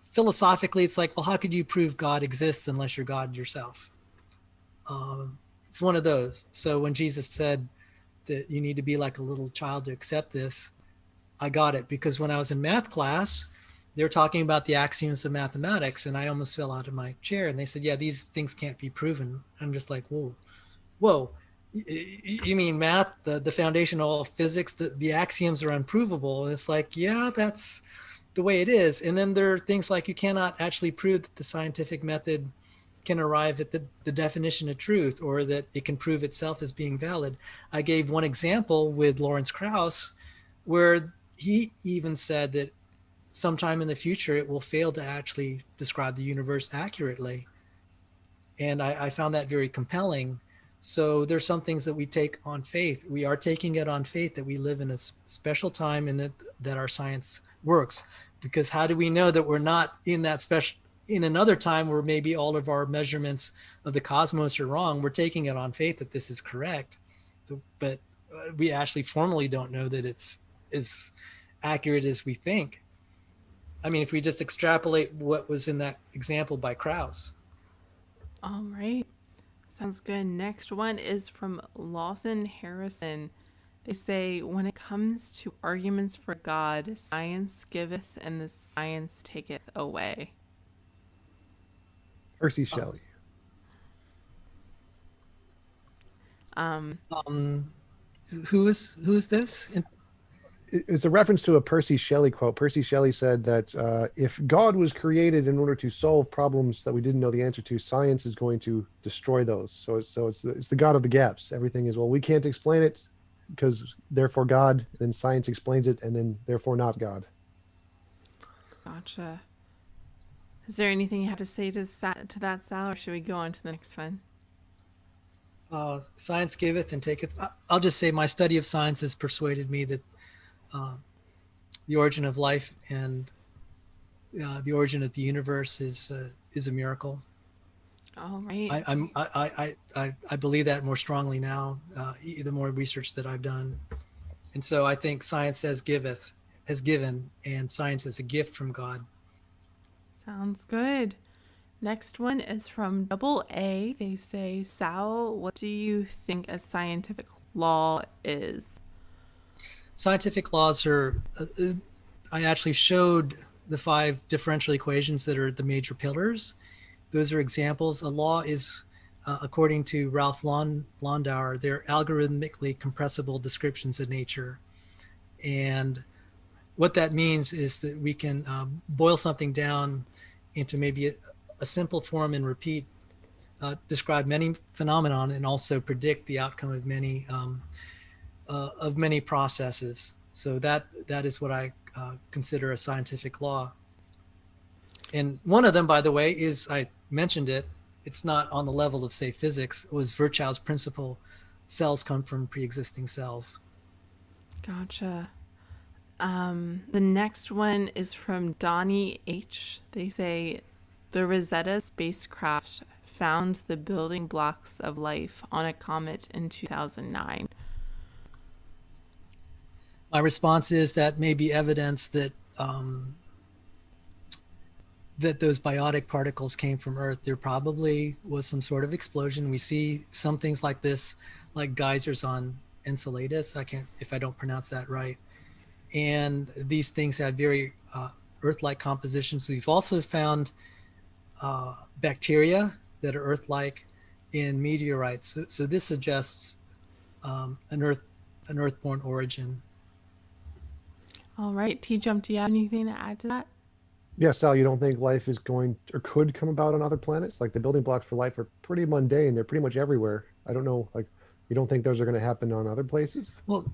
philosophically, it's like, well, how could you prove God exists unless you're God yourself? It's one of those. So when Jesus said that you need to be like a little child to accept this, I got it, because when I was in math class, they were talking about the axioms of mathematics, and I almost fell out of my chair. And they said, yeah, these things can't be proven. I'm just like, whoa. You mean math, the foundation of all physics, the axioms are unprovable? And it's like, yeah, that's the way it is. And then there are things like you cannot actually prove that the scientific method can arrive at the definition of truth, or that it can prove itself as being valid. I gave one example with Lawrence Krauss, where he even said that sometime in the future it will fail to actually describe the universe accurately. And I found that very compelling. So there's some things that we take on faith. We are taking it on faith that we live in a special time, and that our science works. Because how do we know that we're not in another time where maybe all of our measurements of the cosmos are wrong? We're taking it on faith that this is correct. But we actually formally don't know that it's as accurate as we think. I mean, if we just extrapolate what was in that example by Krauss. All right. Sounds good. Next one is from Lawson Harrison. They say, when it comes to arguments for God, science giveth and the science taketh away. Percy Shelley. Who is this? It's a reference to a Percy Shelley quote. Percy Shelley said that if God was created in order to solve problems that we didn't know the answer to, science is going to destroy those. So it's the God of the gaps. Everything is, well, we can't explain it because therefore God, then science explains it, and then therefore not God. Gotcha. Is there anything you have to say to that, Sal, or should we go on to the next one? Science giveth and taketh. I'll just say my study of science has persuaded me that the origin of life and the origin of the universe is a miracle. All right. I believe that more strongly now, the more research that I've done. And so I think science has given, and science is a gift from God. Sounds good. Next one is from Double A. They say, Sal, what do you think a scientific law is? Scientific laws are, I actually showed the 5 differential equations that are the major pillars. Those are examples. A law is, according to Ralph Landauer, they're algorithmically compressible descriptions of nature. And what that means is that we can boil something down into maybe a simple form and repeat, describe many phenomenon, and also predict the outcome of many processes. So that is what I consider a scientific law. And one of them, by the way, is, I mentioned it, it's not on the level of, say, physics, it was Virchow's principle: cells come from pre-existing cells. Gotcha. The next one is from Donnie H. They say the Rosetta spacecraft found the building blocks of life on a comet in 2009. My response is that may be evidence that that those biotic particles came from Earth. There probably was some sort of explosion. We see some things like this, like geysers on Enceladus. If I don't pronounce that right. And these things have very Earth-like compositions. We've also found bacteria that are Earth-like in meteorites. So this suggests an Earth-born origin. All right, TJump, do you have anything to add to that? Yeah, Sal, you don't think life is going or could come about on other planets? Like the building blocks for life are pretty mundane. They're pretty much everywhere. I don't know. Like, you don't think those are going to happen on other places? Well,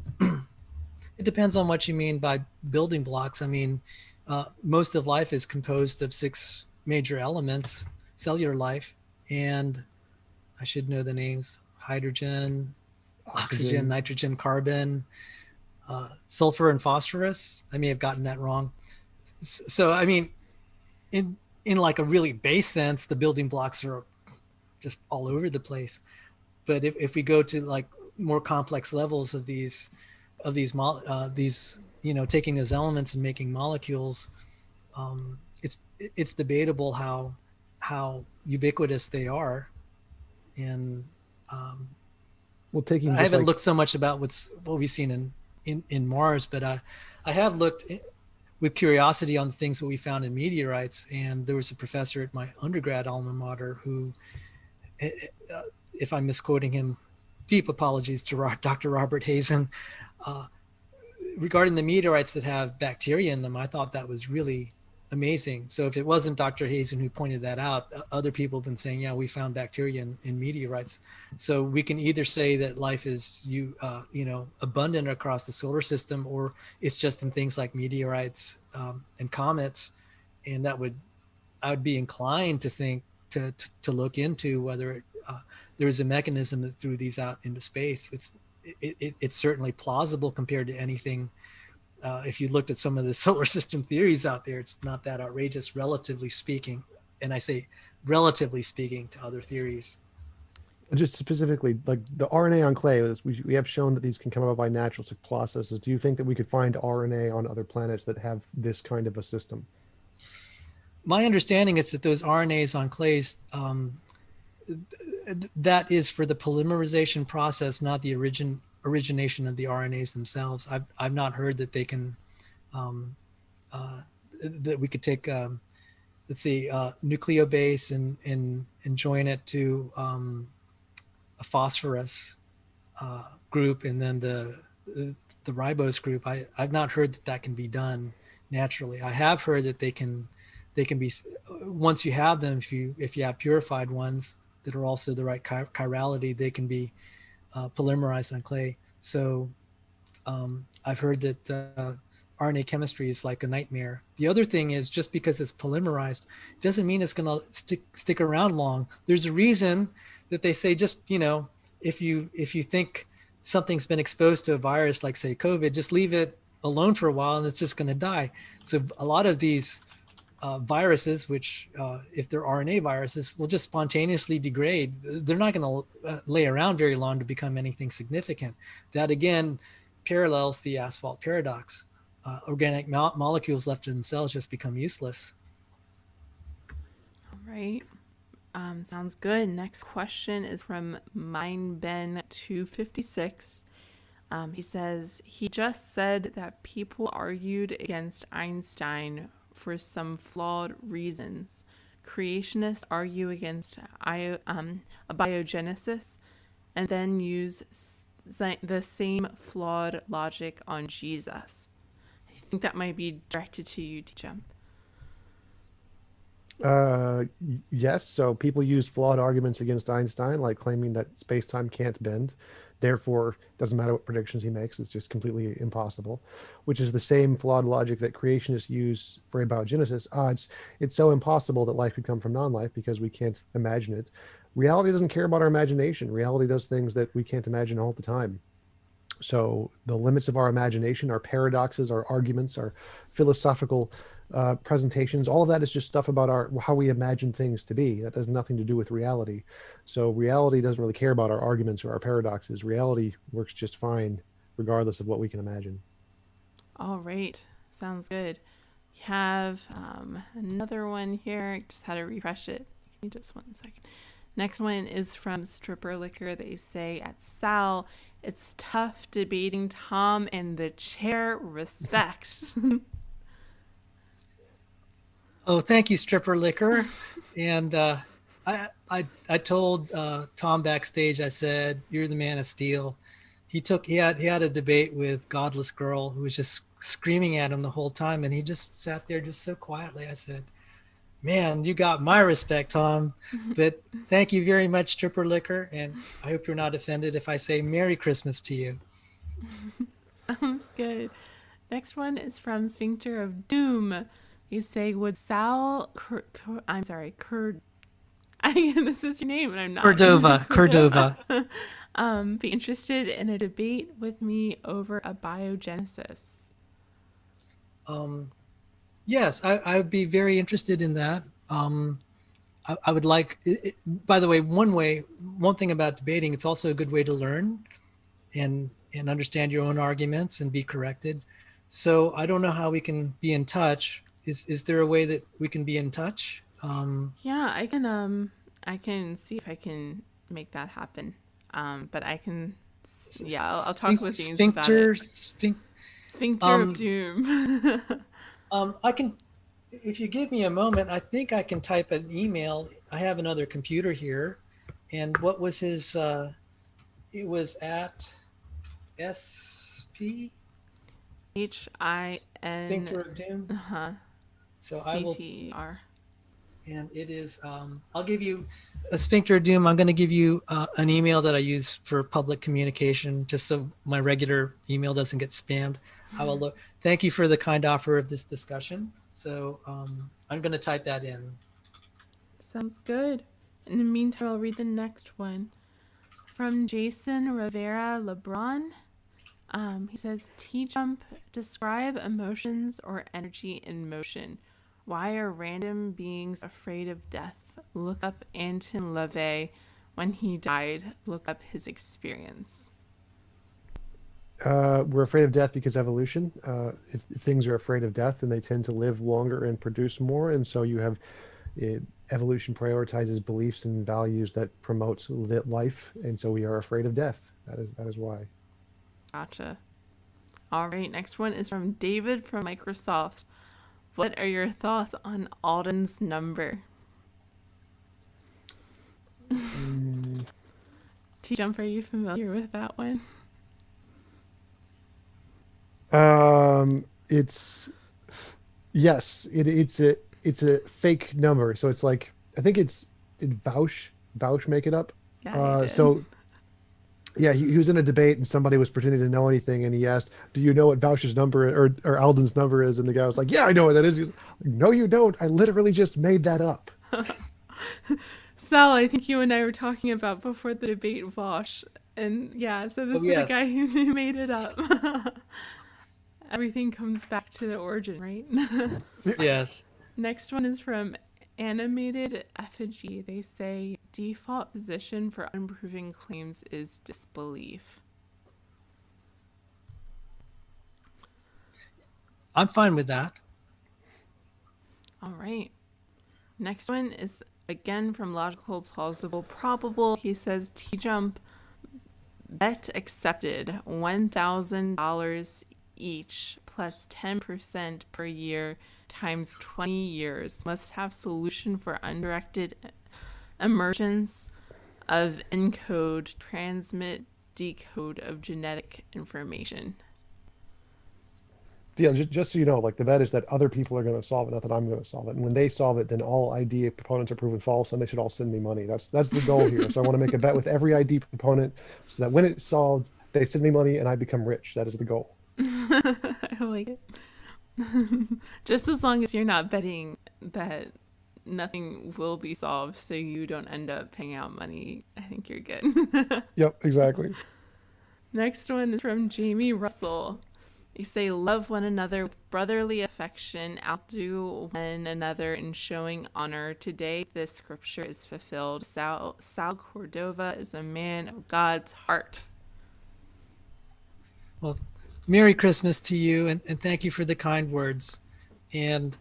it depends on what you mean by building blocks. I mean, most of life is composed of 6 major elements, cellular life, and I should know the names: hydrogen, oxygen, nitrogen, carbon, sulfur, and phosphorus. I may have gotten that wrong. So, I mean, in like a really base sense, the building blocks are just all over the place. But if we go to like more complex levels of these, taking those elements and making molecules, it's debatable how ubiquitous they are. And Well, taking I haven't looked so much about what we've seen in Mars, but I have looked with curiosity on the things that we found in meteorites. And there was a professor at my undergrad alma mater who, if I'm misquoting him, deep apologies to Dr. Robert Hazen, regarding the meteorites that have bacteria in them. I thought that was really amazing. So if it wasn't Dr. Hazen who pointed that out, other people have been saying, yeah, we found bacteria in meteorites. So we can either say that life is abundant across the solar system, or it's just in things like meteorites and comets. And I would be inclined to think to look into whether there is a mechanism that threw these out into space. It's certainly plausible compared to anything. If you looked at some of the solar system theories out there, it's not that outrageous, relatively speaking. And I say relatively speaking to other theories. Just specifically, like the RNA on clay, we have shown that these can come about by natural processes. Do you think that we could find RNA on other planets that have this kind of a system? My understanding is that those RNAs on clays, that is for the polymerization process, not the origination of the RNAs themselves. I've not heard that they can that we could take nucleobase and join it to a phosphorus group, and then the ribose group. I've not heard that can be done naturally. I have heard that they can be, once you have them, if you have purified ones that are also the right chirality, they can be polymerized on clay. So I've heard that RNA chemistry is like a nightmare. The other thing is, just because it's polymerized doesn't mean it's going to stick around long. There's a reason that they say, just, if you think something's been exposed to a virus like, say, COVID, just leave it alone for a while and it's just going to die. So a lot of these viruses, which if they're RNA viruses, will just spontaneously degrade. They're not going to lay around very long to become anything significant. That again parallels the asphalt paradox. Organic molecules left in cells just become useless. All right. Sounds good. Next question is from MindBen256. He says, he just said that people argued against Einstein for some flawed reasons. Creationists argue against a biogenesis and then use the same flawed logic on Jesus. I think that might be directed to you, TJump. Yes. So people used flawed arguments against Einstein, like claiming that space-time can't bend. Therefore, it doesn't matter what predictions he makes, it's just completely impossible, which is the same flawed logic that creationists use for abiogenesis. It's so impossible that life could come from non-life because we can't imagine it. Reality doesn't care about our imagination. Reality does things that we can't imagine all the time. So the limits of our imagination, our paradoxes, our arguments, our philosophical presentations, all of that is just stuff about how we imagine things to be. That has nothing to do with reality. So reality doesn't really care about our arguments or our paradoxes. Reality works just fine, regardless of what we can imagine. All right. Sounds good. We have another one here. Just had to refresh it. Give me just 1 second. Next one is from Stripper Liquor. They say, at Sal, it's tough debating Tom and the chair. Respect. Oh, thank you, Stripper Liquor. And I told Tom backstage, I said, "You're the man of steel." He had a debate with Godless Girl who was just screaming at him the whole time, and he just sat there just so quietly. I said, "Man, you got my respect, Tom." But thank you very much, Stripper Liquor, and I hope you're not offended if I say Merry Christmas to you. Sounds good. Next one is from Sphincter of Doom. You say, would Sal this is your name and I'm not. Cordova. Be interested in a debate with me over a biogenesis? Yes, I would be very interested in that. I would like, by the way, one thing about debating, it's also a good way to learn and understand your own arguments and be corrected. So I don't know how we can be in touch. Is there a way that we can be in touch? Yeah, I can see if I can make that happen. But I can, I'll talk with James about it. Sphincter of Doom. I can, if you give me a moment, I think I can type an email. I have another computer here. And what was his, it was at SP? HIN. Sphincter of Doom. So I will, CTR. and it is, I'll give you a Sphincter of Doom. I'm going to give you an email that I use for public communication, just so my regular email doesn't get spammed. I will look. Thank you for the kind offer of this discussion. So I'm going to type that in. Sounds good. In the meantime, I'll read the next one. From Jason Rivera LeBron. He says, TJump, describe emotions or energy in motion. Why are random beings afraid of death? Look up Anton LaVey. When he died, look up his experience. We're afraid of death because evolution. If things are afraid of death, then they tend to live longer and produce more. And so you have evolution prioritizes beliefs and values that promote life. And so we are afraid of death. That is why. Gotcha. All right, next one is from David from Microsoft. What are your thoughts on Alden's number? TJump, are you familiar with that one? It's a fake number. So it's like, I think did Vouch make it up? Yeah, he did. So yeah, he was in a debate and somebody was pretending to know anything, and he asked, "Do you know what Vouch's number or Alden's number is?" And the guy was like, "Yeah, I know what that is." He's like, "No, you don't. I literally just made that up." Sal, I think you and I were talking about before the debate Vosh. And yeah, so this is the guy who made it up. Everything comes back to the origin, right? Yes. Next one is from Animated Effigy. They say, default position for unproven claims is disbelief. I'm fine with that. All right. Next one is again from Logical, Plausible, Probable. He says, TJump, bet accepted, $1,000 each plus 10% per year times 20 years. Must have solution for undirected emergence of encode, transmit, decode of genetic information. Yeah, just so you know, like the bet is that other people are going to solve it, not that I'm going to solve it. And when they solve it, then all ID proponents are proven false, and they should all send me money. That's the goal here. So I want to make a bet with every ID proponent, so that when it's solved, they send me money and I become rich. That is the goal. I like it. Just as long as you're not betting that nothing will be solved so you don't end up paying out money, I think you're good. Yep, exactly. Next one is from Jamie Russell. You say, love one another with brotherly affection, outdo one another in showing honor. Today, this scripture is fulfilled. Sal Cordova is a man of God's heart. Well, Merry Christmas to you, and thank you for the kind words. And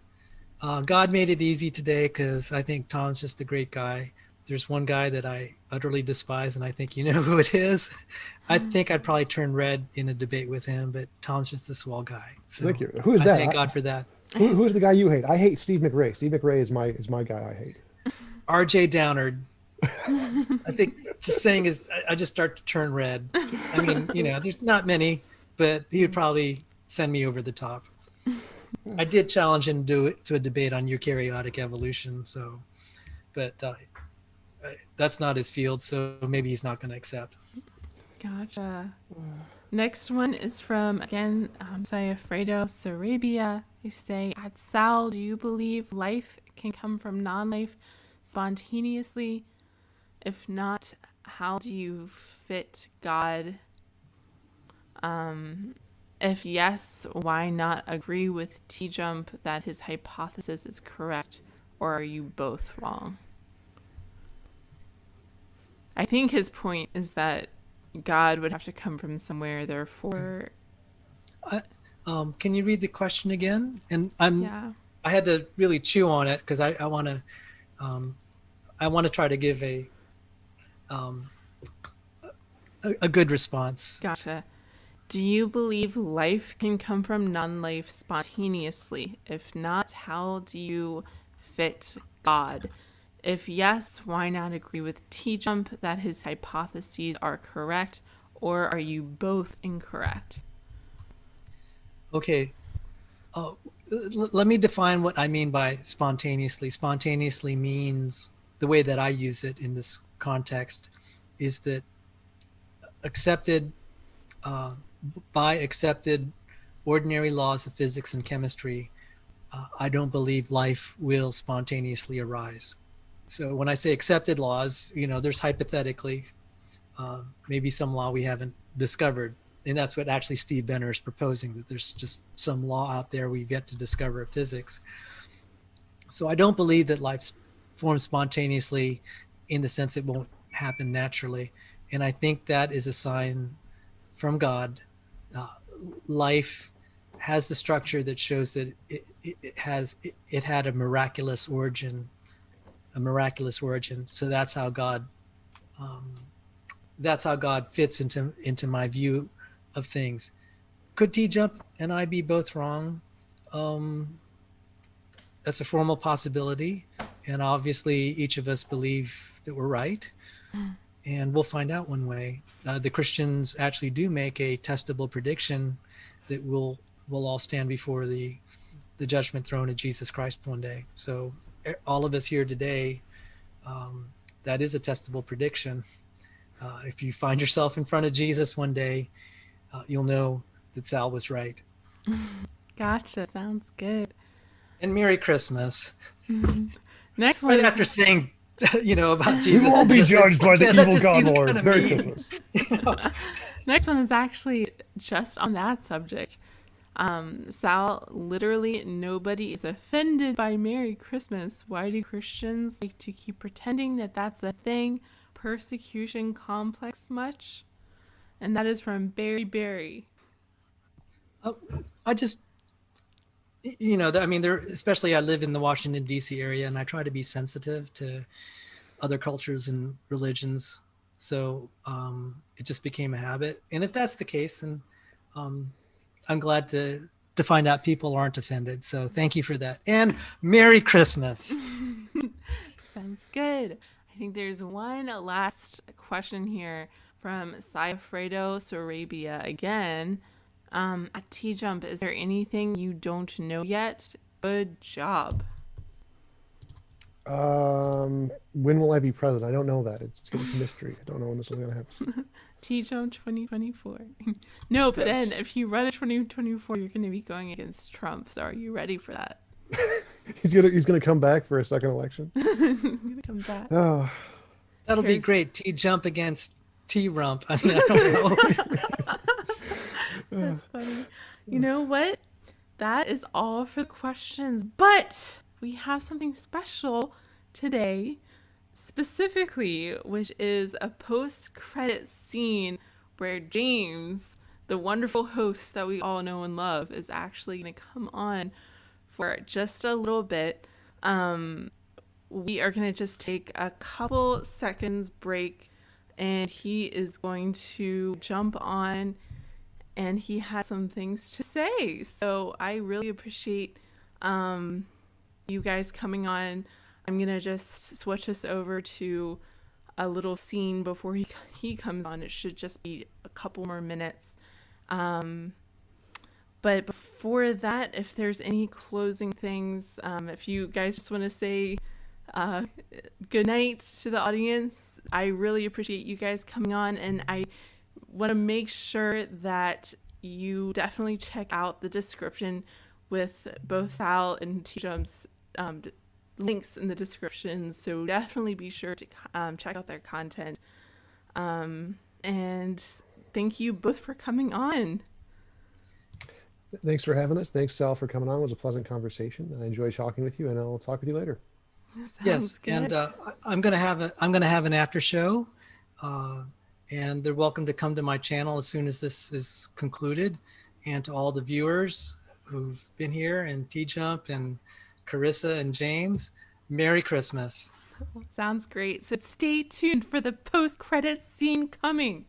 God made it easy today because I think Tom's just a great guy. There's one guy that I utterly despise, and I think you know who it is. I think I'd probably turn red in a debate with him, but Tom's just a swell guy. So Thank you. Who is I that? thank God for that. Who's the guy you hate? I hate Steve McRae. Steve McRae is my guy I hate. RJ Downard. I think just saying is I just start to turn red. I mean, there's not many, but he would probably send me over the top. I did challenge him to a debate on eukaryotic evolution, but that's not his field, so maybe he's not going to accept. Gotcha. Next one is from, again, Sayafredo Sarabia. They say, at Sal, do you believe life can come from non-life spontaneously? If not, how do you fit God? If yes, why not agree with TJump that his hypothesis is correct, or are you both wrong? I think his point is that God would have to come from somewhere, therefore... Can you read the question again? And Yeah. I had to really chew on it because I want to try to give a good response. Gotcha. Do you believe life can come from non-life spontaneously? If not, how do you fit God? If yes, why not agree with TJump that his hypotheses are correct, or are you both incorrect? Okay. Let me define what I mean by spontaneously. Spontaneously means, the way that I use it in this context, is that by accepted ordinary laws of physics and chemistry, I don't believe life will spontaneously arise. So when I say accepted laws, there's hypothetically maybe some law we haven't discovered. And that's what actually Steve Benner is proposing, that there's just some law out there we've yet to discover of physics. So I don't believe that life forms spontaneously in the sense it won't happen naturally. And I think that is a sign from God. Life has the structure that shows that it had a miraculous origin. So that's how God fits into my view of things. Could TJump and I be both wrong? That's a formal possibility, and obviously each of us believe that we're right, and we'll find out one way. The Christians actually do make a testable prediction that we'll all stand before the judgment throne of Jesus Christ one day. So all of us here today, that is a testable prediction. If you find yourself in front of Jesus one day, you'll know that Sal was right. Gotcha. Sounds good. And Merry Christmas. Next one Right is after saying, about Jesus. We won't be judged by the that evil just God seems Lord. kinda Merry mean. Christmas. Next one is actually just on that subject. Sal, literally nobody is offended by Merry Christmas. Why do Christians like to keep pretending that that's a thing? Persecution complex much? And that is from Barry. I just, especially I live in the Washington, D.C. area, and I try to be sensitive to other cultures and religions. So it just became a habit. And if that's the case, then I'm glad to find out people aren't offended. So thank you for that. And Merry Christmas. Sounds good. I think there's one last question here from Sayafredo Sarabia again. At TJump, is there anything you don't know yet? Good job. When will I be president? I don't know that. It's a mystery. I don't know when this is going to happen. TJump 2024. No, but Yes. then if you run a 2024, you're going to be going against Trump. So are you ready for that? He's gonna come back for a second election. He's going to come back. Oh, That'll be Here's- great. TJump against T-Rump. I mean, I don't know. That's funny. You know what? That is all for the questions, but we have something special today, specifically, which is a post-credit scene where James, the wonderful host that we all know and love, is actually going to come on for just a little bit. We are going to just take a couple seconds break, and he is going to jump on, and he has some things to say. So I really appreciate you guys coming on. I'm going to just switch us over to a little scene before he comes on. It should just be a couple more minutes. But before that, if there's any closing things, if you guys just want to say good night to the audience, I really appreciate you guys coming on, and I want to make sure that you definitely check out the description with both Sal and TJump's links in the description. So definitely be sure to check out their content. And thank you both for coming on. thanks for having us. Thanks, Sal, for coming on. It was a pleasant conversation. I enjoyed talking with you, and I'll talk with you later. Sounds Yes, good. and I'm gonna have an after show, and they're welcome to come to my channel as soon as this is concluded. And to all the viewers who've been here, and TJump and Carissa and James, Merry Christmas. Sounds great. So stay tuned for the post-credit scene coming.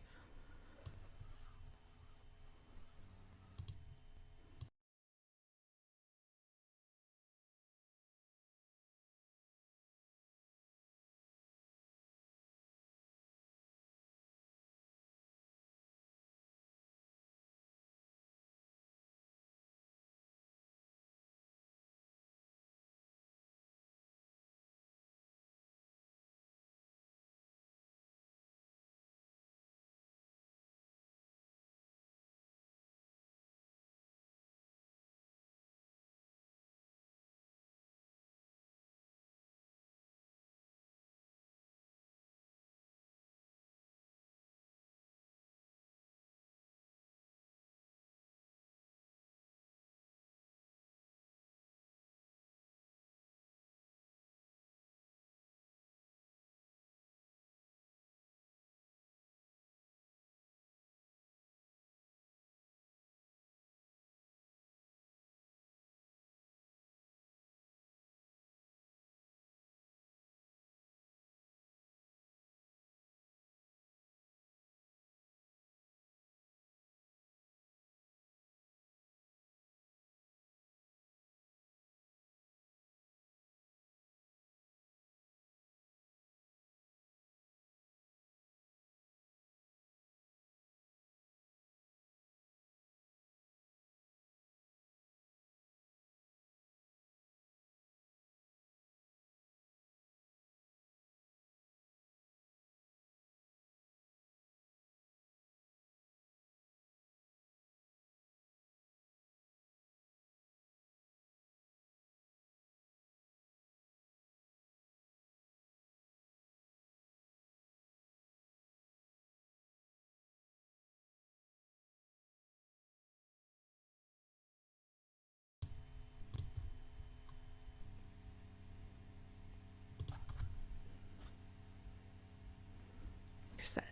You're set.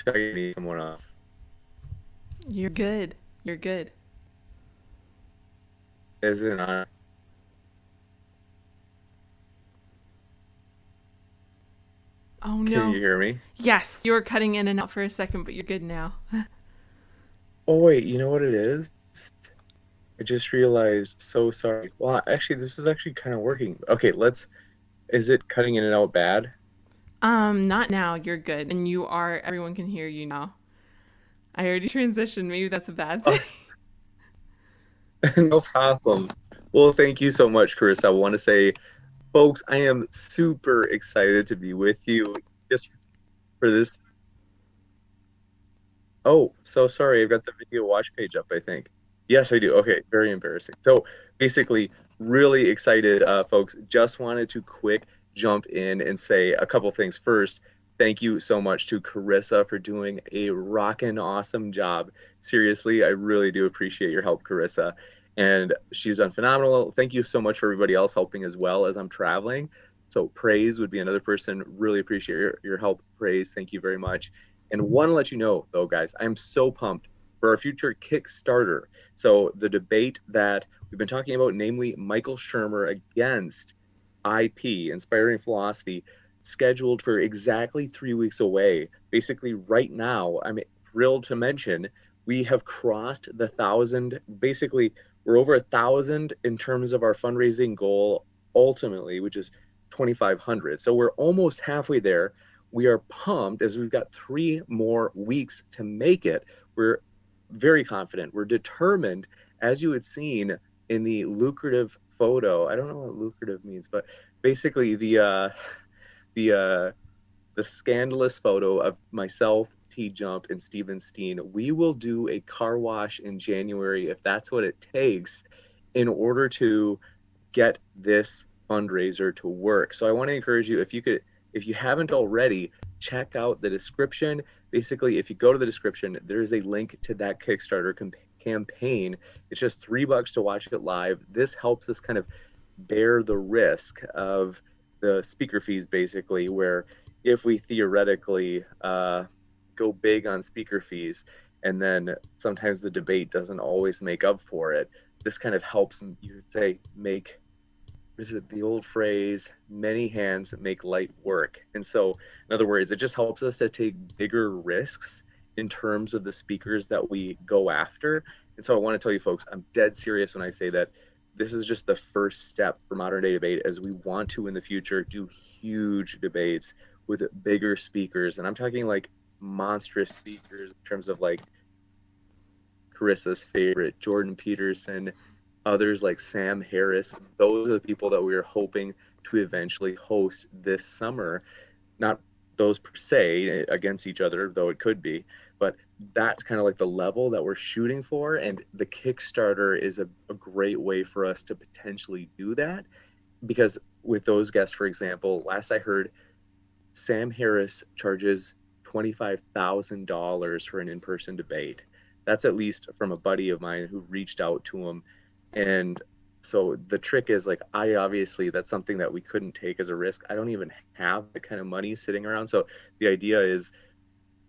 I need someone else. You're good. You're good. Isn't on. Oh Can no. you hear me? Yes, you were cutting in and out for a second, but you're good now. Oh wait, you know what it is? I just realized. So sorry. Well, actually, this is actually kind of working. Okay, let's. Is it cutting in and out bad? Not now. You're good, and everyone can hear you now. I already transitioned. Maybe that's a bad thing. No problem. Well, thank you so much, Carissa. I want to say, folks, I am super excited to be with you just for this. Oh, so sorry. I've got the video watch page up, I think. Yes, I do. Okay, very embarrassing. So basically, really excited, folks. Just wanted to quick jump in and say a couple things. First, thank you so much to Carissa for doing a rockin' awesome job. Seriously, I really do appreciate your help, Carissa. And she's done phenomenal. Thank you so much for everybody else helping as well as I'm traveling. So Praise would be another person. Really appreciate your help, Praise. Thank you very much. And want to let you know, though, guys, I'm so pumped for our future Kickstarter. So the debate that we've been talking about, namely Michael Shermer against IP, Inspiring Philosophy, scheduled for exactly 3 weeks away. Basically, right now, I'm thrilled to mention we have crossed the 1,000. Basically, we're over 1,000 in terms of our fundraising goal ultimately, which is 2,500. So we're almost halfway there. We are pumped as we've got 3 more weeks to make it. We're very confident. We're determined, as you had seen in the lucrative photo. I don't know what lucrative means, but basically the scandalous photo of myself, TJump, and Steven Steen. We will do a car wash in January if that's what it takes in order to get this fundraiser to work. So I want to encourage you, if you haven't already, check out the description. Basically, if you go to the description, there is a link to that Kickstarter campaign. It's just $3 to watch it live. This helps us kind of bear the risk of the speaker fees, basically, where if we theoretically go big on speaker fees and then sometimes the debate doesn't always make up for it, this kind of helps, you would say, make, is it the old phrase, many hands make light work. And so, in other words, it just helps us to take bigger risks in terms of the speakers that we go after. And so I want to tell you folks, I'm dead serious when I say that this is just the first step for modern day debate, as we want to in the future do huge debates with bigger speakers. And I'm talking like monstrous speakers in terms of like Carissa's favorite, Jordan Peterson, others like Sam Harris. Those are the people that we are hoping to eventually host this summer. Not those per se against each other, though it could be, but that's kind of like the level that we're shooting for. And the Kickstarter is a great way for us to potentially do that, because with those guests, for example, last I heard, Sam Harris charges $25,000 for an in-person debate. That's at least from a buddy of mine who reached out to him. And so the trick is, like, obviously that's something that we couldn't take as a risk. I don't even have the kind of money sitting around. So the idea is,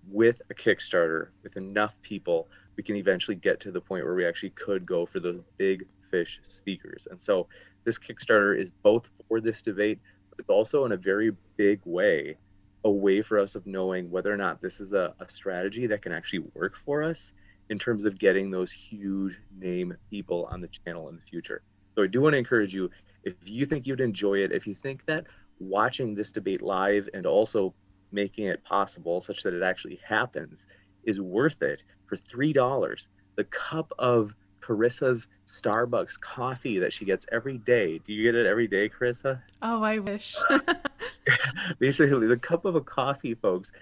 with a Kickstarter, with enough people, we can eventually get to the point where we actually could go for those big fish speakers. And so this Kickstarter is both for this debate, but it's also in a very big way a way for us of knowing whether or not this is a strategy that can actually work for us in terms of getting those huge name people on the channel in the future. So I do want to encourage you, if you think you'd enjoy it, if you think that watching this debate live and also making it possible such that it actually happens is worth it, for $3, the cup of Carissa's Starbucks coffee that she gets every day. Do you get it every day, Carissa? Oh, I wish. Basically, the cup of a coffee, folks,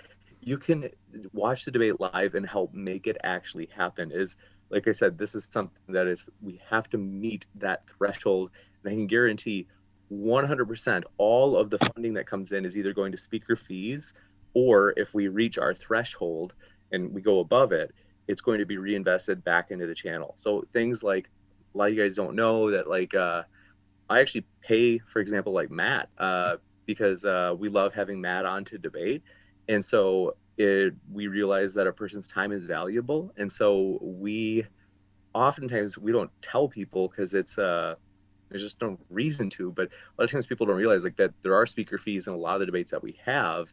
you can watch the debate live and help make it actually happen. Is, like I said, this is something that is, we have to meet that threshold. And I can guarantee 100% all of the funding that comes in is either going to speaker fees, or if we reach our threshold and we go above it, it's going to be reinvested back into the channel. So things like, a lot of you guys don't know that, like, I actually pay, for example, like Matt, because we love having Matt on to debate. And so we realize that a person's time is valuable. And so oftentimes we don't tell people because it's, there's just no reason to, but a lot of times people don't realize, like, that there are speaker fees in a lot of the debates that we have.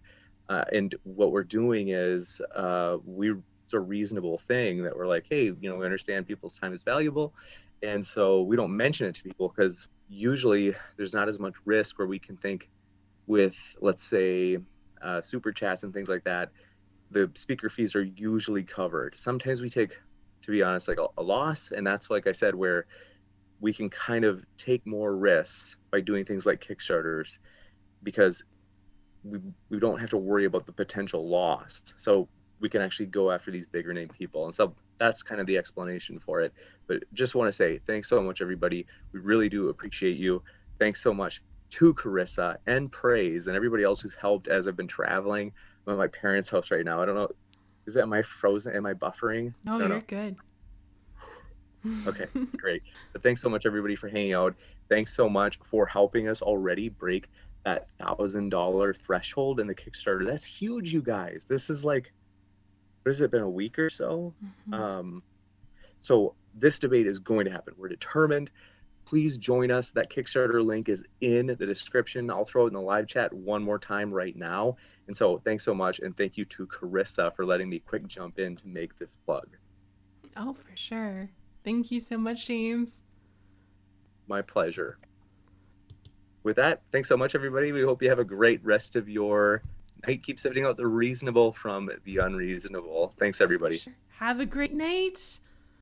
And what we're doing is it's a reasonable thing that we're like, hey, we understand people's time is valuable. And so we don't mention it to people because usually there's not as much risk where we can think with, let's say, super chats and things like that. the speaker fees are usually covered. Sometimes we take, to be honest, like a loss, and that's, like I said, where we can kind of take more risks by doing things like Kickstarters, because we don't have to worry about the potential loss. So we can actually go after these bigger name people. And so that's kind of the explanation for it. But just want to say thanks so much, everybody. We really do appreciate you. Thanks so much to Carissa and Praise and everybody else who's helped as I've been traveling. I'm at my parents' house right now. I don't know. Am I frozen? Am I buffering? No, you're good. Okay, that's great. But thanks so much, everybody, for hanging out. Thanks so much for helping us already break that $1,000 threshold in the Kickstarter. That's huge, you guys. This is like, what has it been, a week or so? So this debate is going to happen. We're determined. Please join us. That Kickstarter link is in the description. I'll throw it in the live chat one more time right now. And so thanks so much. And thank you to Carissa for letting me quick jump in to make this plug. Oh, for sure. Thank you so much, James. My pleasure. With that, thanks so much, everybody. We hope you have a great rest of your night. Keep sifting out the reasonable from the unreasonable. Thanks, everybody. Have a great night.